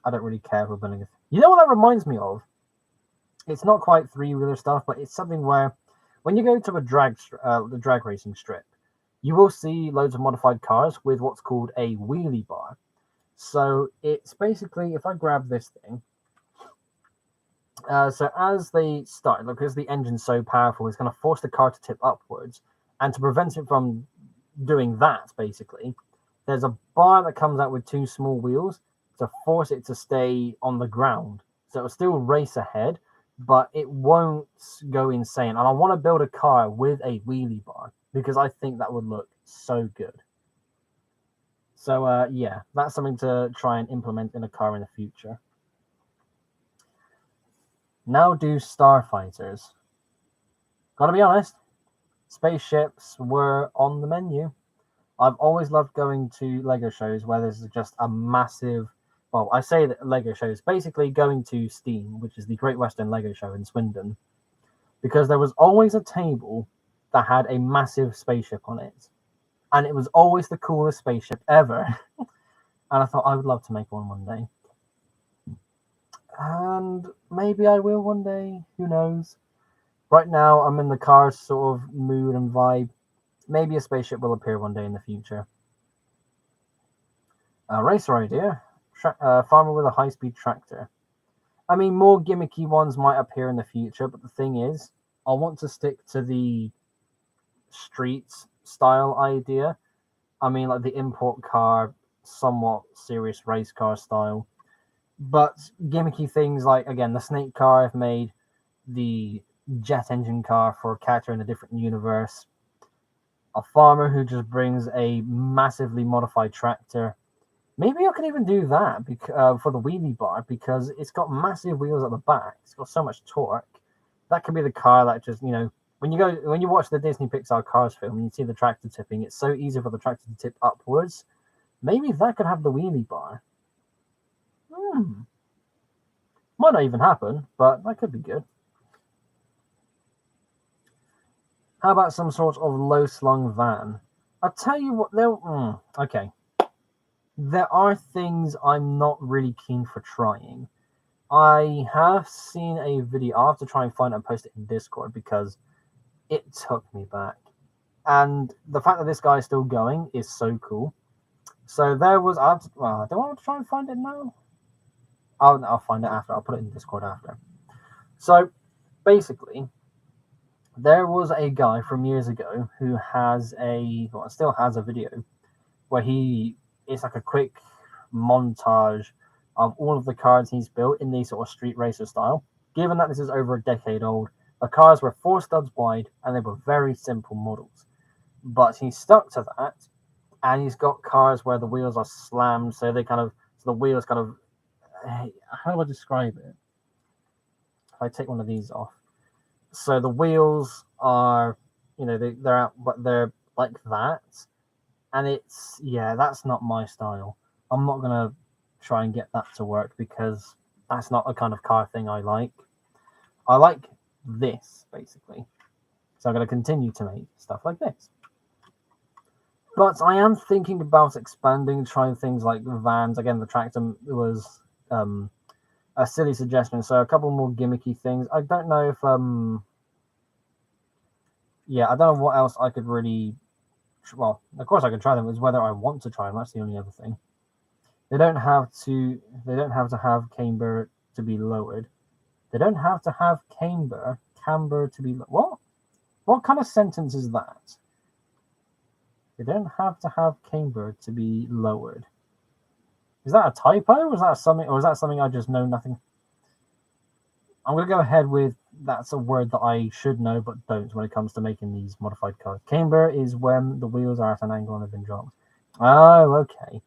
I don't really care if we're building it. You know what that reminds me of? It's not quite 3-wheeler stuff, but it's something where when you go to the drag racing strip, you will see loads of modified cars with what's called a wheelie bar. So it's basically, if I grab this thing, so as they start, because the engine's so powerful, it's going to force the car to tip upwards. And to prevent it from doing that, basically, there's a bar that comes out with 2 small wheels to force it to stay on the ground. So it'll still race ahead, but it won't go insane. And I want to build a car with a wheelie bar because I think that would look so good. So, yeah, that's something to try and implement in a car in the future. Now do starfighters. Gotta be honest, spaceships were on the menu. I've always loved going to Lego shows where there's just a massive... Well, I say that Lego shows, basically going to Steam, which is the Great Western Lego Show in Swindon, because there was always a table that had a massive spaceship on it. And it was always the coolest spaceship ever. And I thought I would love to make one day. And maybe I will one day. Who knows? Right now, I'm in the car sort of mood and vibe. Maybe a spaceship will appear one day in the future. Racer idea. Farmer with a high-speed tractor. I mean, more gimmicky ones might appear in the future, but the thing is, I want to stick to the streets style idea. I mean, like the import car, somewhat serious race car style. But gimmicky things like, again, the snake car I've made, the jet engine car for a character in a different universe, a farmer who just brings a massively modified tractor. Maybe I can even do that for the wheelie bar, because it's got massive wheels at the back. It's got so much torque. That could be the car that just, when you watch the Disney Pixar Cars film and you see the tractor tipping, it's so easy for the tractor to tip upwards. Maybe that could have the wheelie bar. Might not even happen, but that could be good. How about some sort of low-slung van? I'll tell you what, okay. There are things I'm not really keen for trying. I have seen a video. I'll have to try and find it and post it in Discord because it took me back. And the fact that this guy is still going is so cool. So there was... do I want to try and find it now? I'll find it after. I'll put it in Discord after. So, basically, there was a guy from years ago who still has a video where it's like a quick montage of all of the cars he's built in the sort of street racer style. Given that this is over a decade old, The cars were 4 studs wide, and they were very simple models. But he stuck to that, and he's got cars where the wheels are slammed, so the wheels kind of, how do I describe it? If I take one of these off, so the wheels are, they're out, but they're like that, and that's not my style. I'm not gonna try and get that to work because that's not the kind of car thing I like. I like this basically, so I'm gonna continue to make stuff like this. But I am thinking about expanding, trying things like vans. Again, the tractor was a silly suggestion, so a couple more gimmicky things. I don't know if I don't know what else I could really. Well, of course I could try them. It's whether I want to try them. That's the only other thing. They don't have to have camber to be lowered. They don't have to have camber to be what? What kind of sentence is that? They don't have to have camber to be lowered. Is that a typo? Or is that something I just know nothing? I'm gonna go ahead with that's a word that I should know but don't when it comes to making these modified cars. Camber is when the wheels are at an angle and have been dropped. Oh, okay.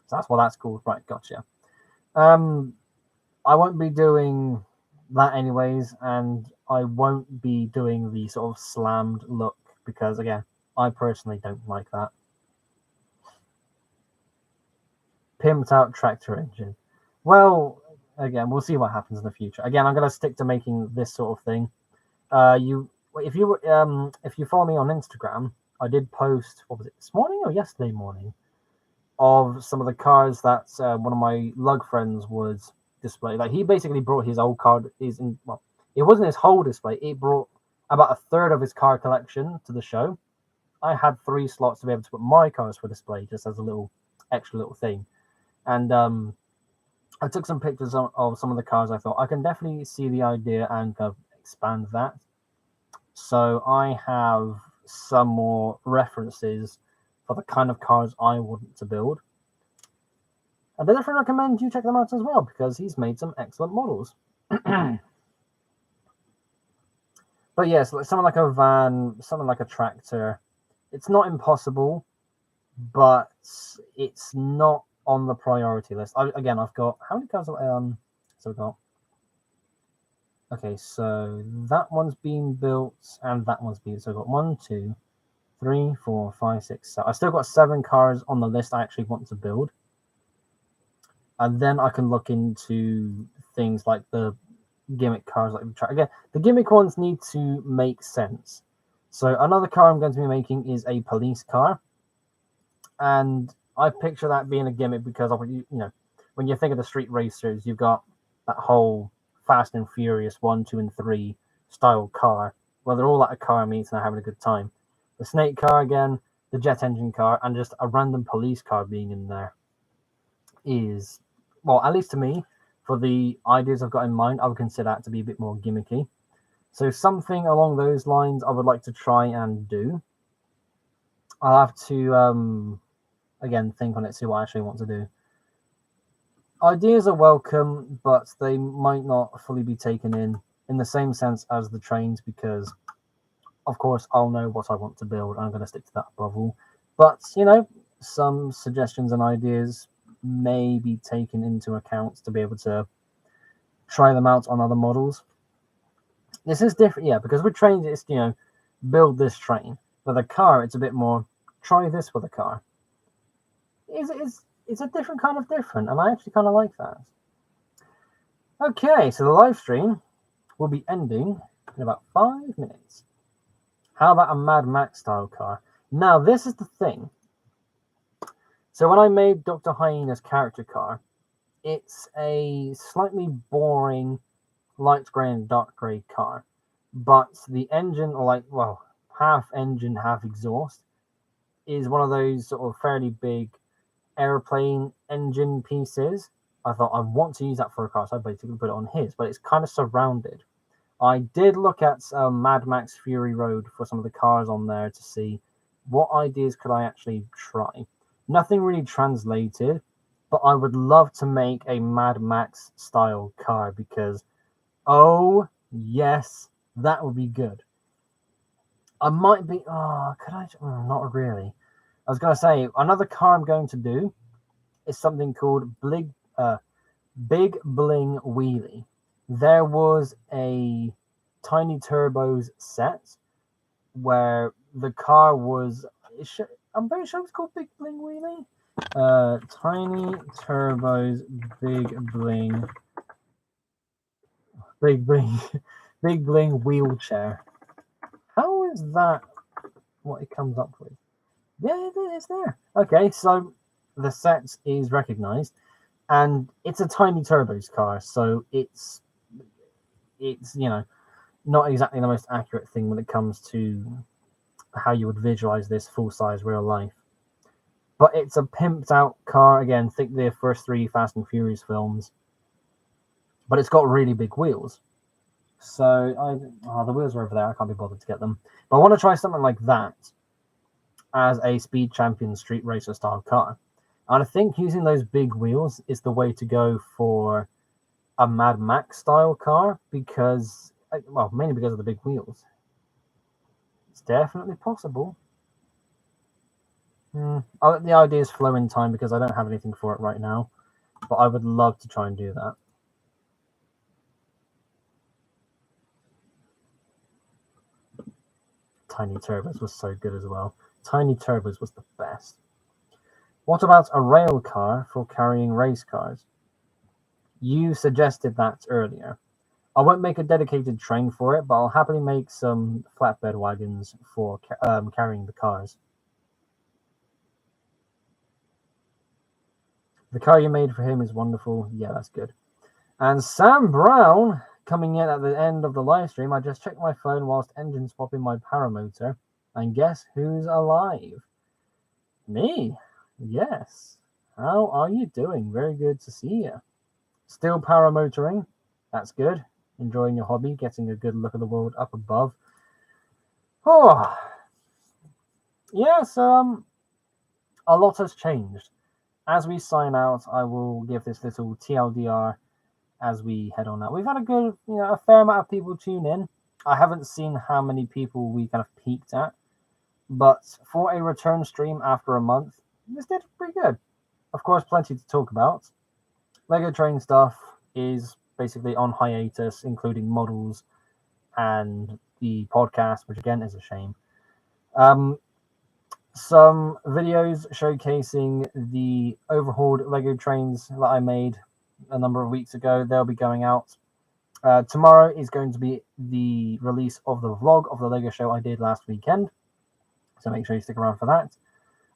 So that's what that's called. Right, gotcha. I won't be doing that anyways, and I won't be doing the sort of slammed look because, again, I personally don't like that. Pimped out tractor engine. Well, again, we'll see what happens in the future. Again, I'm going to stick to making this sort of thing. If you follow me on Instagram, I did post, what was it, this morning or yesterday morning, of some of the cars that one of my lug friends was display. Like, he basically brought his old car. It wasn't his whole display. It brought about a third of his car collection to the show. I had 3 slots to be able to put my cars for display, just as a little extra little thing. And I took some pictures of some of the cars. I thought I can definitely see the idea and kind of expand that. So I have some more references for the kind of cars I want to build. And I definitely recommend you check them out as well because he's made some excellent models. But yes, something like a van, something like a tractor. It's not impossible, but it's not on the priority list. I've got how many cars? So we got. Okay, so that one's being built and that one's being. So I've got 1, 2, 3, 4, 5, 6, 7. I still got 7 cars on the list I actually want to build. And then I can look into things like the gimmick cars, like the track. Again, the gimmick ones need to make sense. So another car I'm going to be making is a police car, and I picture that being a gimmick because of, when you think of the street racers, you've got that whole Fast and Furious 1, 2, and 3 style car. Well, they're all at a car meet and they're having a good time. The snake car again, the jet engine car, and just a random police car being in there is, well, at least to me, for the ideas I've got in mind, I would consider that to be a bit more gimmicky. So something along those lines I would like to try and do. I'll have to, again, think on it, see what I actually want to do. Ideas are welcome, but they might not fully be taken in the same sense as the trains because, of course, I'll know what I want to build. I'm going to stick to that above all. But, some suggestions and ideas may be taken into account to be able to try them out on other models. This is different, yeah, because with trains, it's, build this train. With a car, it's a bit more, try this with a car. It's a different kind of different, and I actually kind of like that. Okay, so the live stream will be ending in about 5 minutes. How about a Mad Max style car? Now, this is the thing. So when I made Dr. Hyena's character car, it's a slightly boring light grey and dark grey car. But the engine, half engine, half exhaust, is one of those sort of fairly big airplane engine pieces. I thought I want to use that for a car, so I basically put it on his, but it's kind of surrounded. I did look at Mad Max Fury Road for some of the cars on there to see what ideas could I actually try. Nothing really translated, but I would love to make a Mad Max style car because, oh Yes, that would be good. I might be. Oh, could I? Not really. I was going to say another car I'm going to do is something called Big Bling Wheelie. There was a Tiny Turbos set where the car was. I'm pretty sure it's called Big Bling Wheelie. Tiny Turbos Big Bling. Big Bling. Big Bling Wheelchair. How is that what it comes up with? Yeah, it's there. Okay, so the set is recognized, and it's a Tiny Turbos car, so it's not exactly the most accurate thing when it comes to how you would visualize this full size real life. But it's a pimped out car again. Think the first 3 Fast and Furious films, but it's got really big wheels. So the wheels are over there. I can't be bothered to get them, but I want to try something like that as a Speed Champion Street Racer style car. And I think using those big wheels is the way to go for a Mad Max style car because, well, mainly because of the big wheels. It's definitely possible. I'll let the ideas flow in time because I don't have anything for it right now, but I would love to try and do that. Tiny Turbos was so good as well. Tiny Turbos was the best. What about a rail car for carrying race cars? You suggested that earlier. I won't make a dedicated train for it, but I'll happily make some flatbed wagons for carrying the cars. The car you made for him is wonderful. Yeah, that's good. And Sam Brown coming in at the end of the live stream. I just checked my phone whilst engine swapping my paramotor, and guess who's alive? Me. Yes. How are you doing? Very good to see you. Still paramotoring. That's good. Enjoying your hobby, getting a good look at the world up above. Oh, yes. A lot has changed. As we sign out, I will give this little TLDR as we head on out. We've had a fair amount of people tune in. I haven't seen how many people we kind of peaked at, but for a return stream after a month, this did pretty good. Of course, plenty to talk about. Lego Train stuff is basically on hiatus, including models and the podcast, which again is a shame. Some videos showcasing the overhauled Lego trains that I made a number of weeks ago. They'll be going out. Tomorrow is going to be the release of the vlog of the Lego show I did last weekend. So make sure you stick around for that.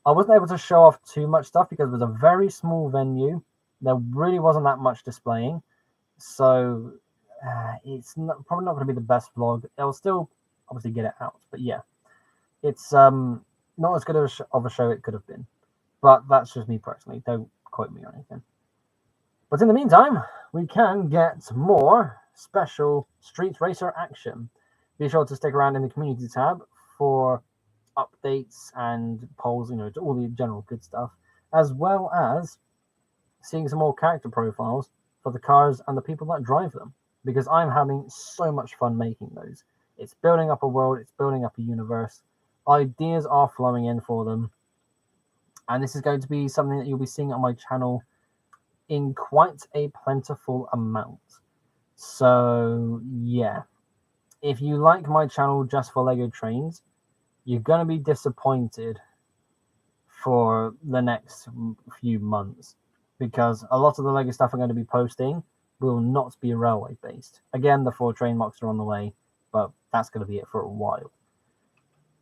I wasn't able to show off too much stuff because it was a very small venue. There really wasn't that much displaying. So it's probably not going to be the best vlog. I'll still obviously get it out. But yeah, it's not as good of a show it could have been. But that's just me personally. Don't quote me or anything. But in the meantime, we can get more special Street Racer action. Be sure to stick around in the community tab for updates and polls, all the general good stuff, as well as seeing some more character profiles for the cars and the people that drive them, because I'm having so much fun making those. It's building up a world, it's building up a universe. Ideas are flowing in for them, and this is going to be something that you'll be seeing on my channel in quite a plentiful amount. So yeah, if you like my channel just for Lego trains, you're going to be disappointed for the next few months, because a lot of the Lego stuff I'm going to be posting will not be railway based. Again, the 4 train mocks are on the way, but that's going to be it for a while.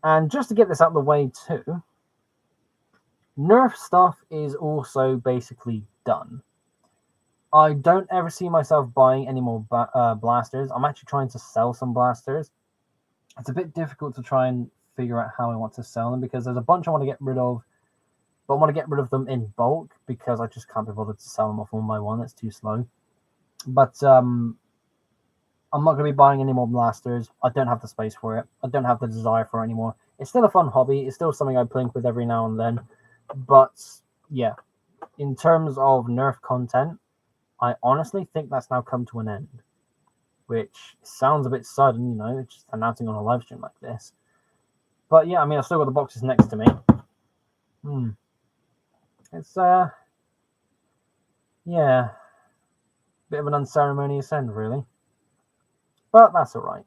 And just to get this out of the way too, Nerf stuff is also basically done. I don't ever see myself buying any more blasters. I'm actually trying to sell some blasters. It's a bit difficult to try and figure out how I want to sell them, because there's a bunch I want to get rid of, but I want to get rid of them in bulk because I just can't be bothered to sell them off one by one. It's too slow. But I'm not going to be buying any more blasters. I don't have the space for it. I don't have the desire for it anymore. It's still a fun hobby. It's still something I plink with every now and then. But yeah, in terms of Nerf content, I honestly think that's now come to an end. which sounds a bit sudden, you know, just announcing on a live stream like this. But yeah, I mean, I've still got the boxes next to me. It's, yeah, bit of an unceremonious end, really. But that's all right.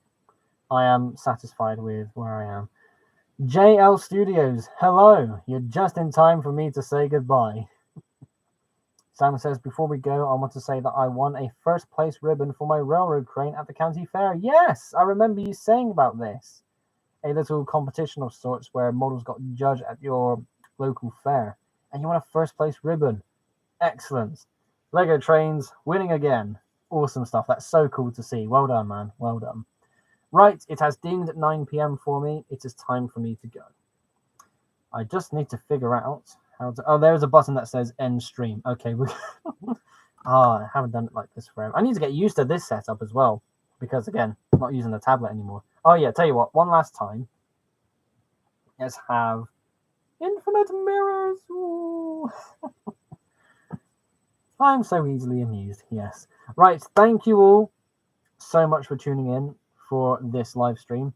I am satisfied with where I am. JL Studios, hello. You're just in time for me to say goodbye. Simon says, before we go, I want to say that I won a first place ribbon for my railroad crane at the county fair. Yes, I remember you saying about this. A little competition of sorts where models got judged at your local fair. And you won a first place ribbon. Excellent. Lego Trains winning again. Awesome stuff. That's so cool to see. Well done, man. Well done. Right, it has dinged at 9 p.m. for me. It is time for me to go. I just need to figure out how to... Oh, there's a button that says end stream. Okay. I haven't done it like this forever. I need to get used to this setup as well. Because, again, I'm not using the tablet anymore. Oh, yeah, tell you what. One last time. Let's have infinite mirrors. Ooh. I'm so easily amused. Yes. Right, thank you all so much for tuning in for this live stream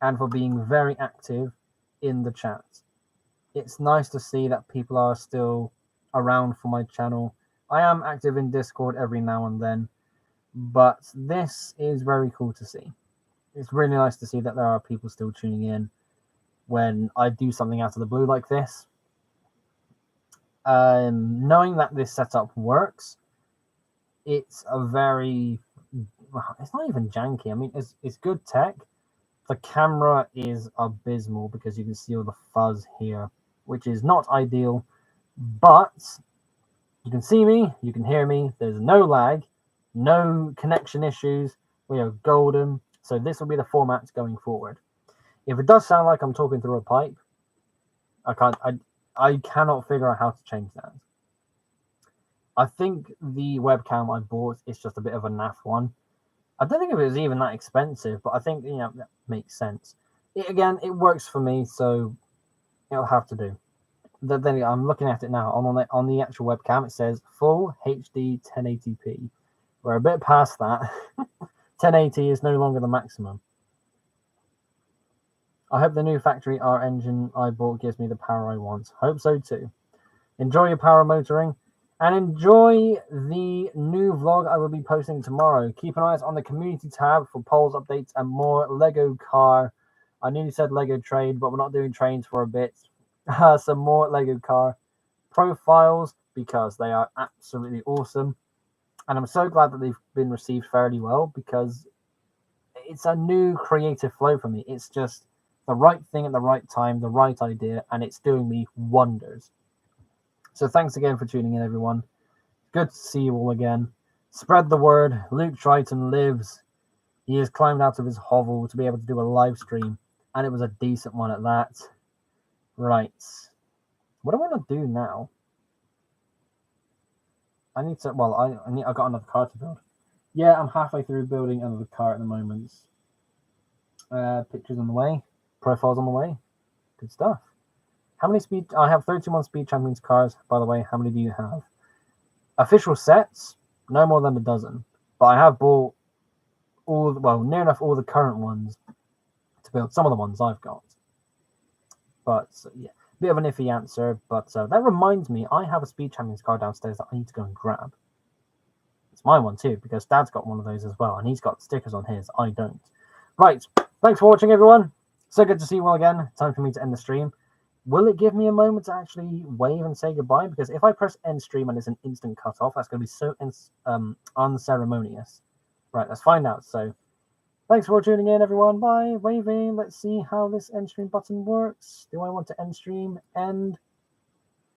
and for being very active in the chat. It's nice to see that people are still around for my channel. I am active in Discord every now and then, but this is very cool to see. It's really nice to see that there are people still tuning in when I do something out of the blue like this. Knowing that this setup works, it's a very... It's not even janky. I mean, it's good tech. The camera is abysmal because you can see all the fuzz here, which is not ideal, but you can see me, you can hear me, there's no lag, no connection issues, we are golden, so this will be the format going forward. If it does sound like I'm talking through a pipe, I cannot figure out how to change that. I think the webcam I bought is just a bit of a naff one. I don't think it was even that expensive, but I think, you know, that makes sense. Again, it works for me, so it'll have to do. Then I'm looking at it now. On the actual webcam, it says full HD 1080p. We're a bit past that. 1080 is no longer the maximum. I hope the new factory R engine I bought gives me the power I want. Hope so too. Enjoy your power motoring. And enjoy the new vlog I will be posting tomorrow. Keep an eye on the community tab for polls, updates, and more Lego car. I nearly said Lego trade, but we're not doing trains for a bit. Some more Lego car profiles because they are absolutely awesome. And I'm so glad that they've been received fairly well because it's a new creative flow for me. It's just the right thing at the right time, the right idea, and it's doing me wonders. So thanks again for tuning in, everyone. Good to see you all again. Spread the word. Luke Triton lives. He has climbed out of his hovel to be able to do a live stream, and it was a decent one at that. Right. What do I want to do now? I need to... Well, I got another car to build. Yeah, I'm halfway through building another car at the moment. Pictures on the way. Profiles on the way. Good stuff. How many speed? I have 31 Speed Champions cars, by the way. How many do you have? Official sets, no more than a dozen. But I have bought near enough all the current ones to build some of the ones I've got. But yeah, bit of an iffy answer. But that reminds me, I have a Speed Champions car downstairs that I need to go and grab. It's my one too, because Dad's got one of those as well, and he's got stickers on his. I don't. Right, thanks for watching, everyone. So good to see you all again. Time for me to end the stream. Will it give me a moment to actually wave and say goodbye? Because if I press end stream and it's an instant cut off, that's going to be so unceremonious. Right, let's find out. So thanks for tuning in, everyone. Bye. Waving. Let's see how this end stream button works. Do I want to end stream? End.